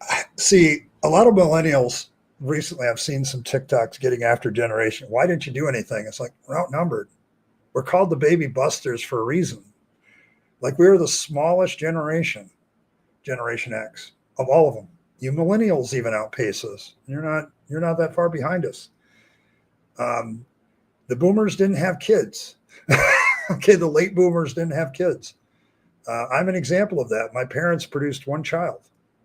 I see a lot of millennials recently. I've seen some TikToks getting after generation. Why didn't you do anything? It's like we're outnumbered. We're called the baby busters for a reason. Like we were the smallest generation, Generation X, of all of them. You millennials even outpace us. You're not that far behind us. Um, the boomers didn't have kids. Okay, the late boomers didn't have kids. I'm an example of that. My parents produced one child.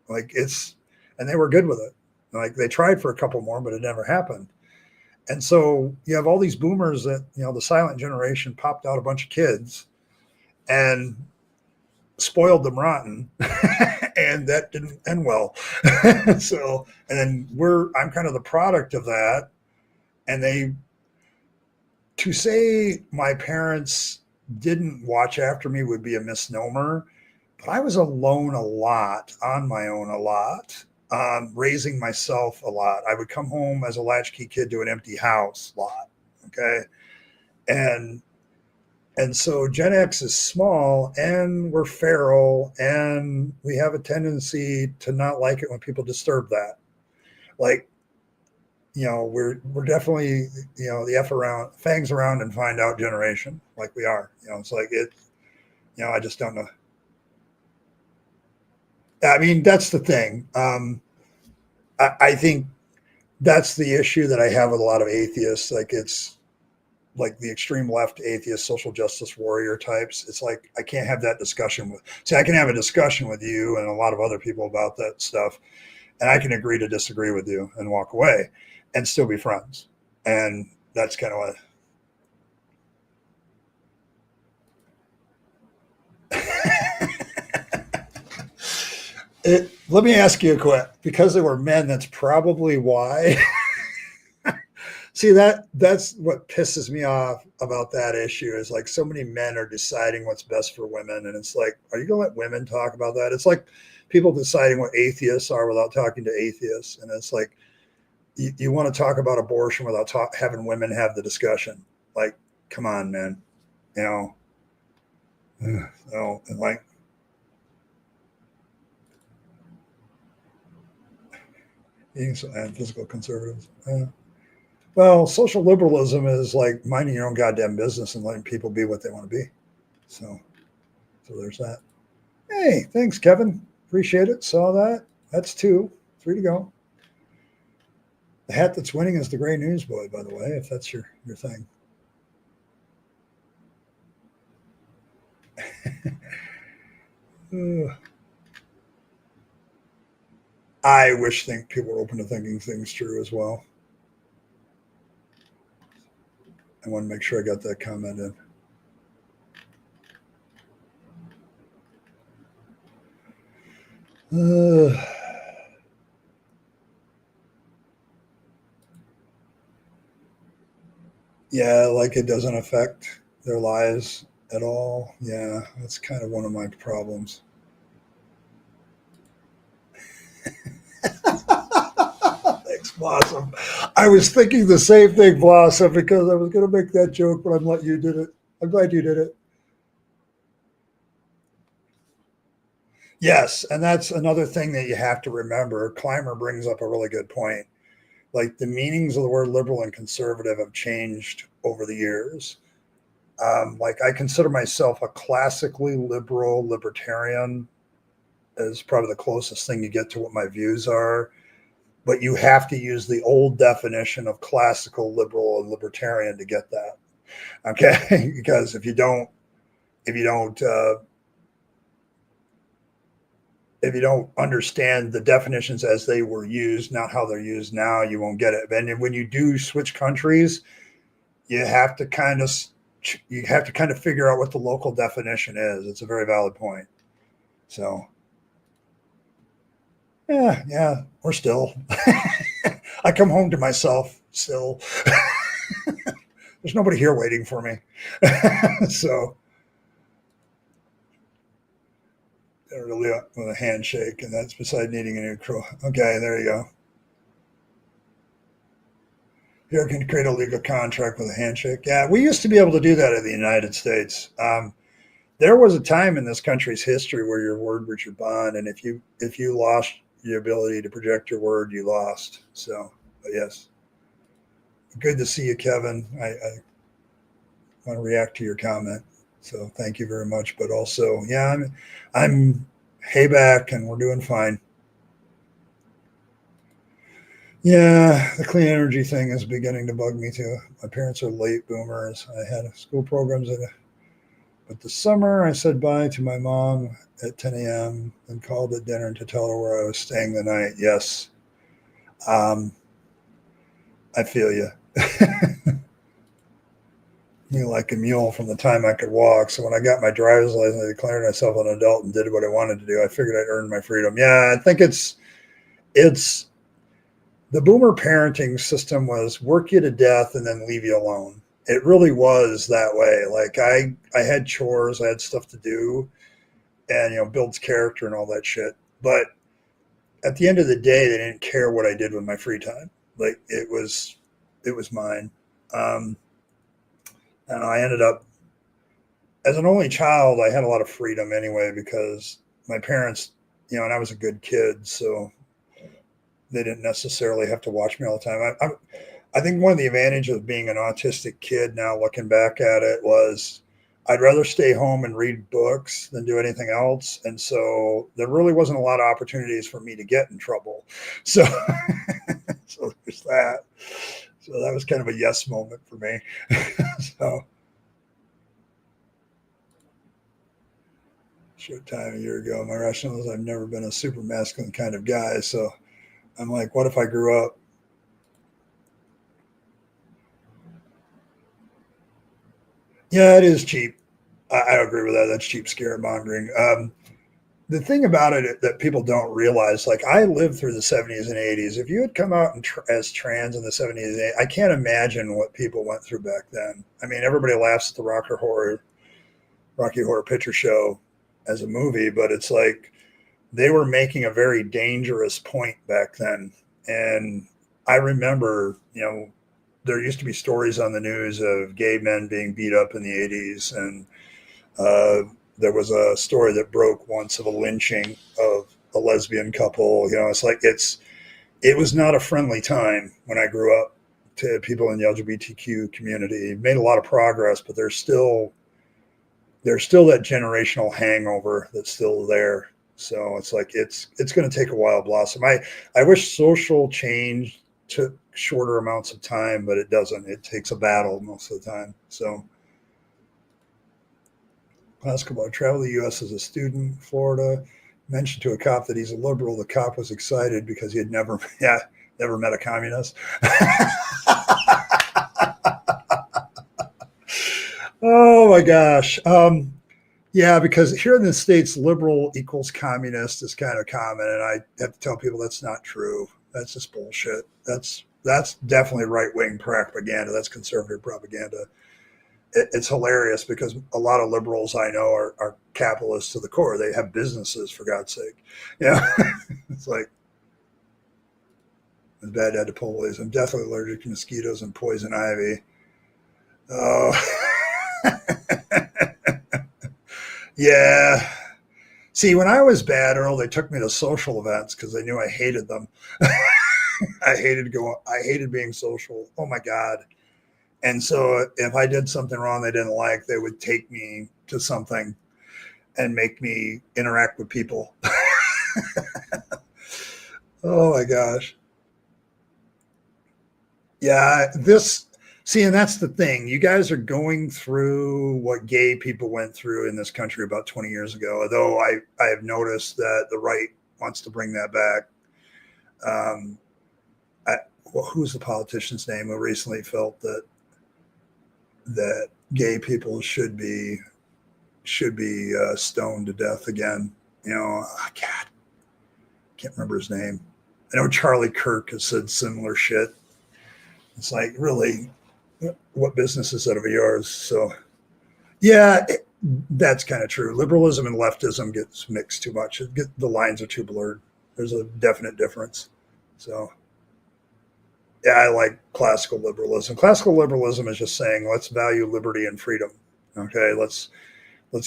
And they were good with it. Like they tried for a couple more, but it never happened. And so you have all these boomers that, the silent generation popped out a bunch of kids and spoiled them rotten. And that didn't end well. So, and then I'm kind of the product of that. And to say my parents didn't watch after me would be a misnomer, but I was alone a lot, on my own a lot, raising myself a lot. I would come home as a latchkey kid to an empty house a lot. Okay. And so Gen X is small, and we're feral, and we have a tendency to not like it when people disturb that. Like, we're definitely, the F around, fangs around and find out generation, like we are. It's like it, I just don't know. I mean, that's the thing. I think that's the issue that I have with a lot of atheists. Like, it's like the extreme left atheist social justice warrior types. It's like I can't have that discussion with. See, I can have a discussion with you and a lot of other people about that stuff, and I can agree to disagree with you and walk away and still be friends. And that's kind of what. Let me ask you a question. Because they were men, that's probably why. See, that's what pisses me off about that issue is like so many men are deciding what's best for women. And it's like, are you going to let women talk about that? It's like people deciding what atheists are without talking to atheists. And it's like, you want to talk about abortion without having women have the discussion. Like, come on, man. And like, and physical conservatives. Well, social liberalism is like minding your own goddamn business and letting people be what they want to be. So there's that. Hey, thanks, Kevin. Appreciate it. Saw that. That's 2. 3 to go. The hat that's winning is the Gray Newsboy, by the way, if that's your thing. I think people are open to thinking things true as well. I want to make sure I got that comment in. Yeah, like it doesn't affect their lives at all. Yeah, that's kind of one of my problems. Thanks, Blossom. I was thinking the same thing, Blossom, because I was going to make that joke, but I'm glad you did it. I'm glad you did it. Yes, and that's another thing that you have to remember. Clymer brings up a really good point. Like the meanings of the word liberal and conservative have changed over the years. Like I consider myself a classically liberal libertarian is probably the closest thing you get to what my views are. But you have to use the old definition of classical liberal and libertarian to get that. Okay, because if you don't understand the definitions as they were used, not how they're used now, you won't get it. And when you do switch countries, you have to kind of figure out what the local definition is. It's a very valid point. So, yeah, we're still. I come home to myself still. There's nobody here waiting for me. So. With a handshake, and that's beside needing a new crew. Okay, there you go. You can create a legal contract with a handshake. Yeah, we used to be able to do that in the United States. There was a time in this country's history where your word was your bond, and if you lost your ability to project your word, you lost. So, but yes, good to see you, Kevin. I want to react to your comment. So thank you very much. But also, yeah, I'm hayback and we're doing fine. Yeah, the clean energy thing is beginning to bug me too. My parents are late boomers. I had school programs, but this summer I said bye to my mom at 10 a.m. and called at dinner to tell her where I was staying the night. Yes. I feel you. You know, like a mule from the time I could walk. So when I got my driver's license, I declared myself an adult and did what I wanted to do. I figured I'd earned my freedom. Yeah, I think it's the boomer parenting system was work you to death and then leave you alone. It really was that way. Like I had chores, I had stuff to do, and builds character and all that shit. But at the end of the day, they didn't care what I did with my free time. Like it was mine. Um, and I ended up as an only child, I had a lot of freedom anyway because my parents, and I was a good kid, so they didn't necessarily have to watch me all the time. I think one of the advantages of being an autistic kid now, looking back at it, was I'd rather stay home and read books than do anything else. And so there really wasn't a lot of opportunities for me to get in trouble. So, so there's that. So that was kind of a yes moment for me. So, short time a year ago, my rationale is I've never been a super masculine kind of guy. So I'm like, what if I grew up? Yeah, it is cheap. I agree with that. That's cheap scaremongering. The thing about it that people don't realize, like I lived through the 70s and 80s. If you had come out as trans in the 70s, I can't imagine what people went through back then. I mean, everybody laughs at the Rocky Horror Picture Show as a movie, but it's like they were making a very dangerous point back then. And I remember, there used to be stories on the news of gay men being beat up in the 80s. And there was a story that broke once of a lynching of a lesbian couple. It was not a friendly time when I grew up to people in the LGBTQ community. Made a lot of progress, but there's still that generational hangover that's still there. So it's like it's going to take a while to blossom. I wish social change took shorter amounts of time, but it doesn't. It takes a battle most of the time. So basketball. I traveled to the U.S. as a student, Florida. Mentioned to a cop that he's a liberal. The cop was excited because he had never, yeah, never met a communist. Oh my gosh. Yeah, because here in the States, liberal equals communist is kind of common. And I have to tell people that's not true. That's just bullshit. That's definitely right wing propaganda. That's conservative propaganda. It's hilarious because a lot of liberals I know are capitalists to the core. They have businesses, for God's sake. Yeah. It's like, it's bad to have to police. I'm definitely allergic to mosquitoes and poison ivy. Oh. Yeah. See, when I was bad, Earl, they took me to social events because they knew I hated them. I hated being social. Oh my God. And so if I did something wrong they didn't like, they would take me to something and make me interact with people. Oh my gosh. Yeah, and that's the thing. You guys are going through what gay people went through in this country about 20 years ago. Although I have noticed that the right wants to bring that back. Um, who's the politician's name who recently felt that gay people should be stoned to death again? God, can't remember his name. I know Charlie Kirk has said similar shit. It's like, really, what business is that of yours? So, yeah, that's kind of true. Liberalism and leftism gets mixed too much. The lines are too blurred. There's a definite difference. So, yeah, I like classical liberalism. Classical liberalism is just saying let's value liberty and freedom. Okay, let's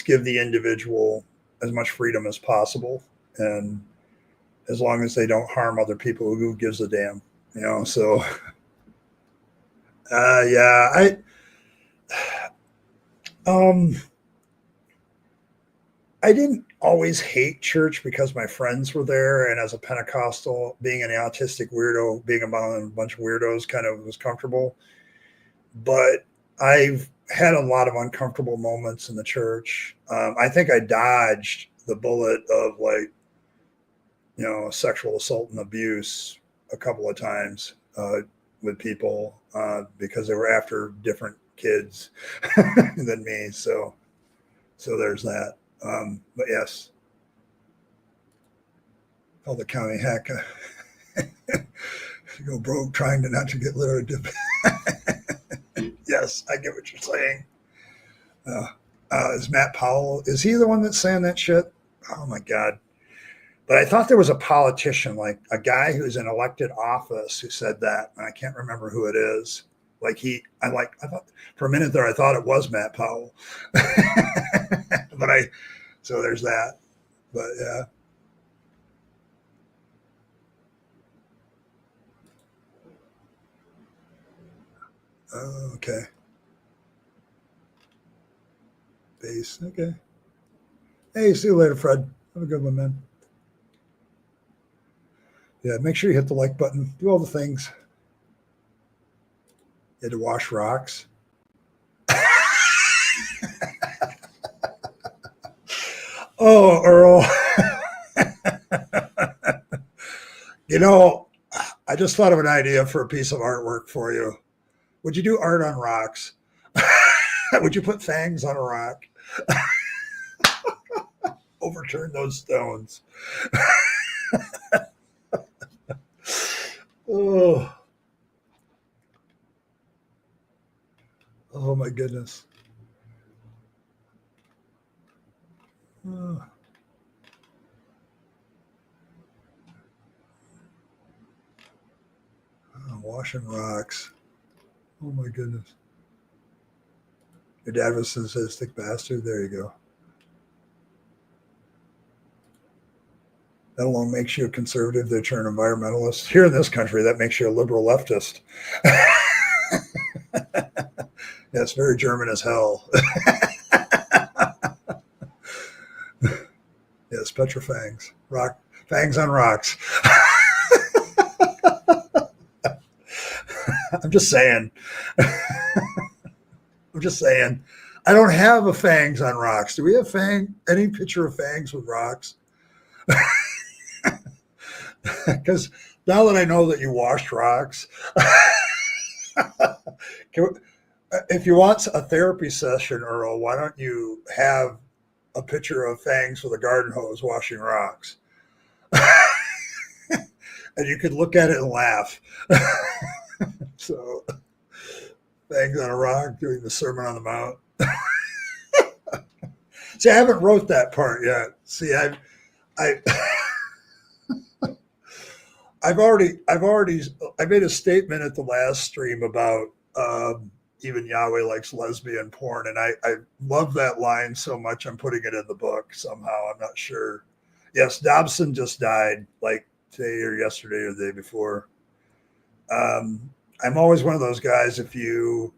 give the individual as much freedom as possible, and as long as they don't harm other people, who gives a damn? So yeah, um I didn't always hate church because my friends were there, and as a Pentecostal, being an autistic weirdo, being among a bunch of weirdos, kind of was comfortable. But I've had a lot of uncomfortable moments in the church. I think I dodged the bullet of, like, sexual assault and abuse a couple of times with people because they were after different kids than me. So there's that. But yes, call the county hack. Go broke trying to not to get literate. Yes, I get what you're saying. Is Matt Powell, is he the one that's saying that shit? Oh my God. But I thought there was a politician, like a guy who's in elected office who said that. And I can't remember who it is. I thought for a minute there, I thought it was Matt Powell. So there's that. But yeah. Oh, okay. Base. Okay. Hey, see you later, Fred. Have a good one, man. Yeah, make sure you hit the like button. Do all the things. You had to wash rocks. Oh, Earl. I just thought of an idea for a piece of artwork for you. Would you do art on rocks? Would you put fangs on a rock? Overturn those stones. Oh my goodness. Washing rocks. Oh my goodness. Your dad was a sadistic bastard. There you go. That alone makes you a conservative. They turn environmentalist. Here in this country, that makes you a liberal leftist. That's very German as hell. Yes, petrofangs. Rock fangs on rocks. I'm just saying. I don't have a fangs on rocks. Do we have any picture of fangs with rocks? Because now that I know that you washed rocks, if you want a therapy session, Earl, why don't you have a picture of fangs with a garden hose washing rocks? And you could look at it and laugh. So, fangs on a rock doing the Sermon on the Mount. See, I haven't wrote that part yet. See, I made a statement at the last stream about even Yahweh likes lesbian porn, and I love that line so much. I'm putting it in the book somehow. I'm not sure. Yes, Dobson just died like today or yesterday or the day before. I'm always one of those guys. If you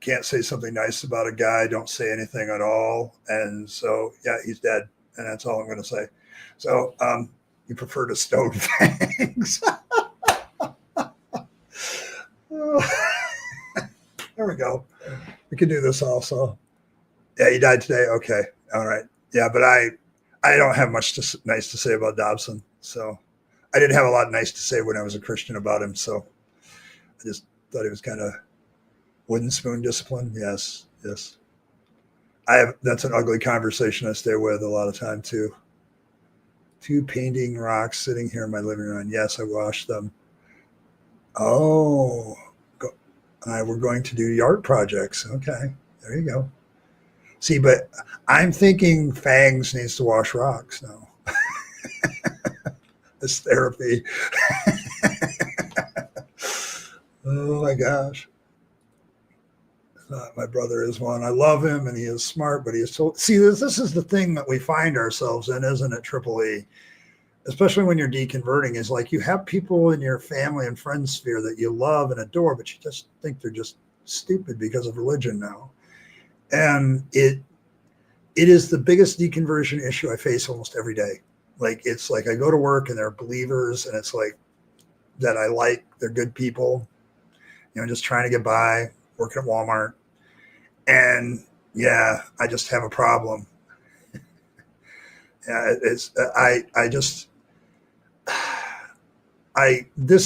can't say something nice about a guy, don't say anything at all. And so, yeah, he's dead, and that's all I'm going to say. So, you prefer to stone fangs. There we go. We can do this also. Yeah, he died today. Okay. All right. Yeah, but I don't have much nice to say about Dobson. So I didn't have a lot nice to say when I was a Christian about him. So I just thought he was kind of wooden spoon discipline. Yes. That's an ugly conversation I stay with a lot of time too. 2 painting rocks sitting here in my living room. Yes, I washed them. Oh, we're going to do art projects. Okay, there you go. See, but I'm thinking Fangs needs to wash rocks now. This therapy. Oh my gosh. My brother is one. I love him and he is smart, but he is so. See, this is the thing that we find ourselves in, isn't it, Triple E? Especially when you're deconverting, is like you have people in your family and friends sphere that you love and adore, but you just think they're just stupid because of religion now. And it is the biggest deconversion issue I face almost every day. Like, it's like I go to work and they're believers, and it's like that I like, they're good people, just trying to get by, working at Walmart. And yeah, I just have a problem. Yeah, this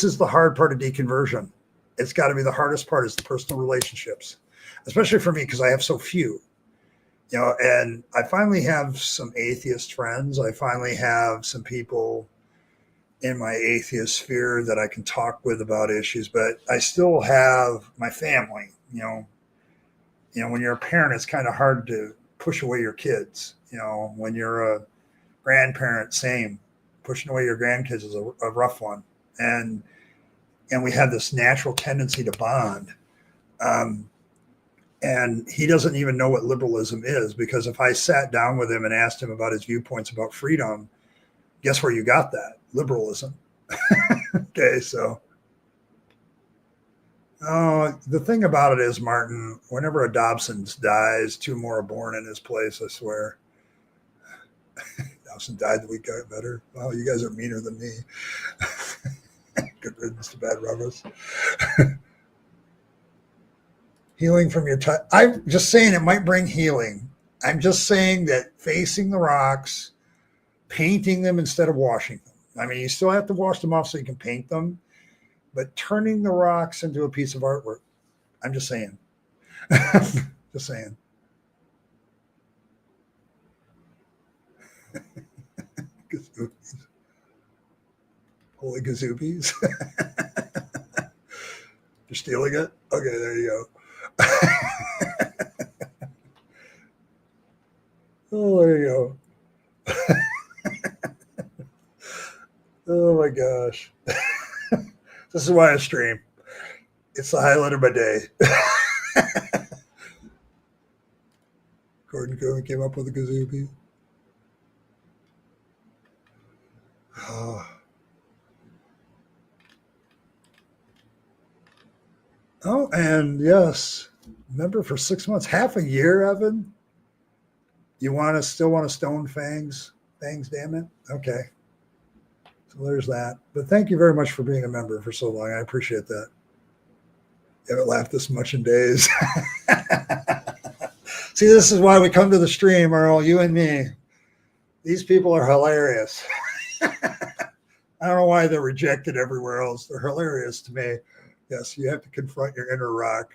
is the hard part of deconversion. it's got to be the hardest part is the personal relationships, especially for me because I have so few. And I finally have some atheist friends. I finally have some people in my atheist sphere that I can talk with about issues, but I still have my family. When you're a parent, it's kind of hard to push away your kids. When you're a grandparent, same. Pushing away your grandkids is a rough one, and we have this natural tendency to bond. And he doesn't even know what liberalism is, because if I sat down with him and asked him about his viewpoints about freedom, guess where you got that? Liberalism. Okay, so the thing about it is, Martin, whenever a Dobson dies, two more are born in his place, I swear. Dobson died the week I met her. Wow, you guys are meaner than me. Good riddance to bad rubbers. Healing from your touch. I'm just saying it might bring healing. I'm just saying that facing the rocks, painting them instead of washing them. I mean, you still have to wash them off so you can paint them, but turning the rocks into a piece of artwork. I'm just saying. Just saying. Gazoobies. Holy gazoobies. You're stealing it? Okay, there you go. Oh, there you go. Oh my gosh. This is why I stream. It's the highlight of my day. Gordon Cohen came up with a gazoobie. Oh, and yes, member for 6 months, half a year, Evan. You still want to stone Fangs? Fangs, damn it. Okay. So there's that. But thank you very much for being a member for so long. I appreciate that. You haven't laughed this much in days. See, this is why we come to the stream, Earl, you and me. These people are hilarious. I don't know why they're rejected everywhere else. They're hilarious to me. Yes, you have to confront your inner rock.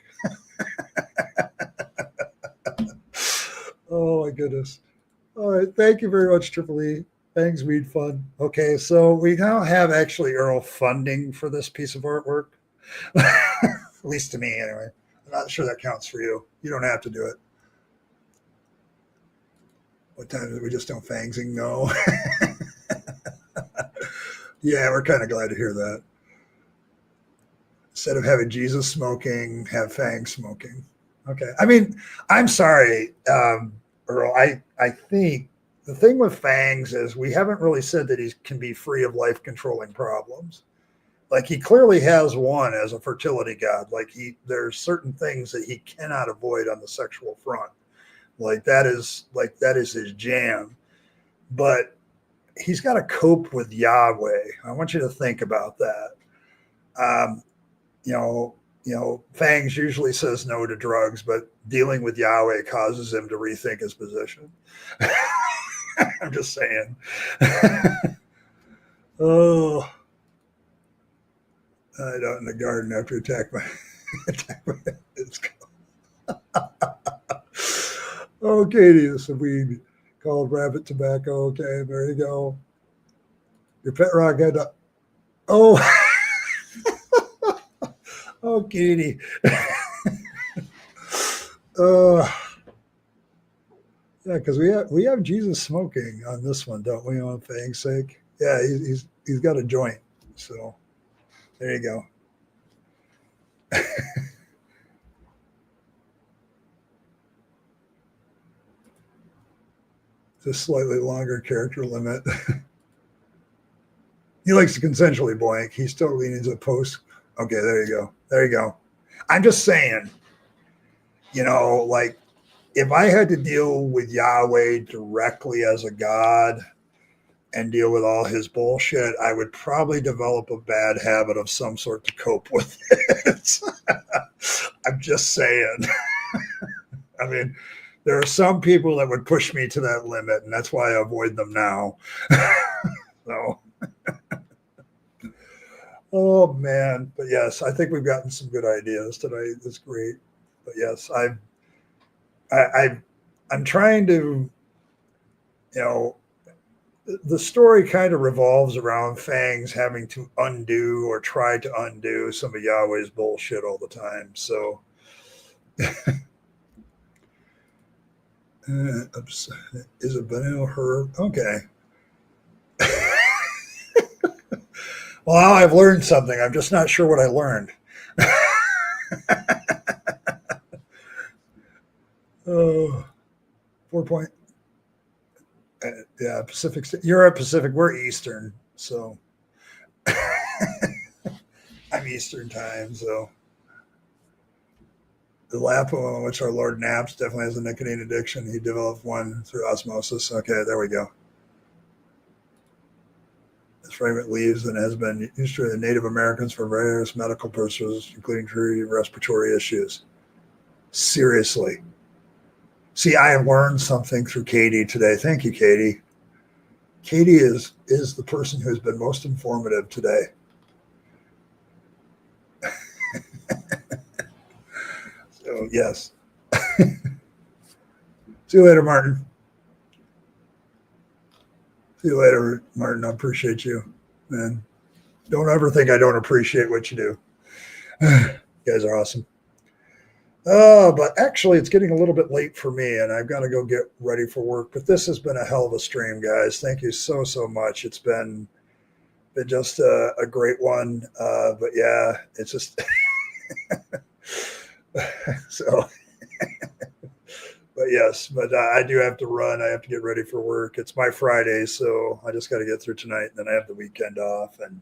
Oh, my goodness. All right. Thank you very much, Triple E. Fangs Weed Fun. Okay, so we now have actually, Earl, funding for this piece of artwork. At least to me, anyway. I'm not sure that counts for you. You don't have to do it. What time did we just don't Fangsing? No. Yeah, we're kind of glad to hear that. Instead of having Jesus smoking, have Fang smoking. Okay. I mean, I'm sorry, Earl. I think the thing with Fangs is we haven't really said that he can be free of life-controlling problems. Like, he clearly has one as a fertility god. Like, there's certain things that he cannot avoid on the sexual front. Like that is his jam. But he's got to cope with Yahweh. I want you to think about that. Fangs usually says no to drugs, but dealing with Yahweh causes him to rethink his position. I'm just saying. Oh, I out in the garden after attack my Oh, Katie, this is weed called rabbit tobacco. Okay, there you go. Your pet rock had to. Oh. Oh, Katie. Yeah, because we have Jesus smoking on this one, don't we? On Fang's sake, yeah, he's got a joint. So there you go. It's a slightly longer character limit. He likes to consensually blank. He still leans a post. Okay, there you go. There you go. I'm just saying, like, if I had to deal with Yahweh directly as a god and deal with all his bullshit, I would probably develop a bad habit of some sort to cope with it. I'm just saying. I mean, there are some people that would push me to that limit, and that's why I avoid them now. So, Oh man, but yes, I think we've gotten some good ideas today. That's great. But yes, I I'm trying to, you know, the story kind of revolves around Fangs having to undo or try to undo some of Yahweh's bullshit all the time. So, is it Benel Herb? Okay. Well, now I've learned something. I'm just not sure what I learned. Oh, 4 point. Yeah, Pacific. You're at Pacific. We're Eastern. So I'm Eastern time. So the Lapo, in which our Lord naps, definitely has a nicotine addiction. He developed one through osmosis. Okay, there we go. This fragment leaves and has been used to the Native Americans for various medical purposes, including tree respiratory issues. Seriously. See, I learned something through Katie today. Thank you, Katie. Katie is the person who's been most informative today. So yes. See you later, Martin. See you later, Martin. I appreciate you, man. Don't ever think I don't appreciate what you do. You guys are awesome. Oh, but actually, it's getting a little bit late for me, and I've got to go get ready for work. But this has been a hell of a stream, guys. Thank you so much. It's been just a great one. But yeah, it's just so. But yes, but I do have to run. I have to get ready for work. It's my Friday, so I just got to get through tonight, and then I have the weekend off. And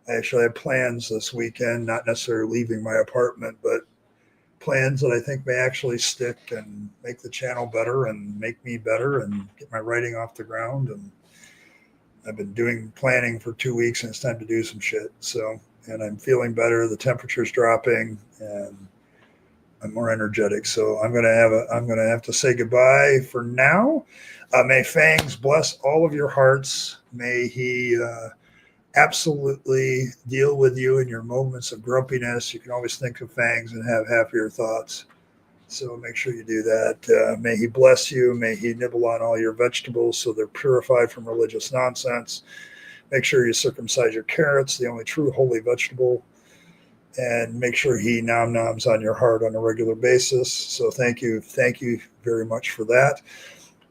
I actually have plans this weekend, not necessarily leaving my apartment, but plans that I think may actually stick and make the channel better and make me better and get my writing off the ground. And I've been doing planning for 2 weeks, and it's time to do some shit. So, and I'm feeling better. The temperature's dropping, and I'm more energetic. So I'm gonna have to say goodbye for now. May Fangs bless all of your hearts. May he absolutely deal with you in your moments of grumpiness. You can always think of Fangs and have happier thoughts. So make sure you do that. May he bless you. May he nibble on all your vegetables so they're purified from religious nonsense. Make sure you circumcise your carrots, the only true holy vegetable. And make sure he noms on your heart on a regular basis. So thank you very much for that.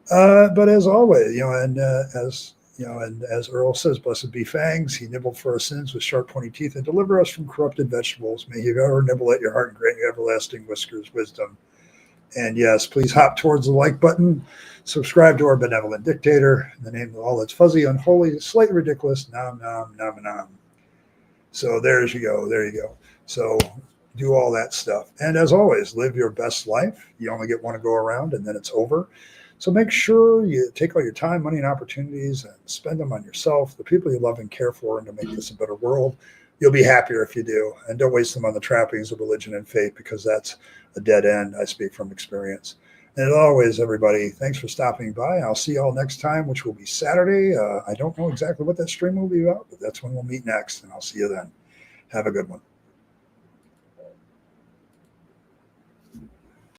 But as always, and as Earl says, blessed be Fangs. He nibbled for our sins with sharp, pointy teeth and deliver us from corrupted vegetables. May he ever nibble at your heart and grant you everlasting whiskers wisdom. And yes, please hop towards the like button. Subscribe to our benevolent dictator in the name of all that's fuzzy, unholy, slightly ridiculous. Nom, nom, nom, nom. So there you go. So do all that stuff. And as always, live your best life. You only get one to go around, and then it's over. So make sure you take all your time, money, and opportunities and spend them on yourself, the people you love and care for, and to make this a better world. You'll be happier if you do. And don't waste them on the trappings of religion and faith, because that's a dead end. I speak from experience. And as always, everybody, thanks for stopping by. I'll see you all next time, which will be Saturday. I don't know exactly what that stream will be about, but that's when we'll meet next. And I'll see you then. Have a good one.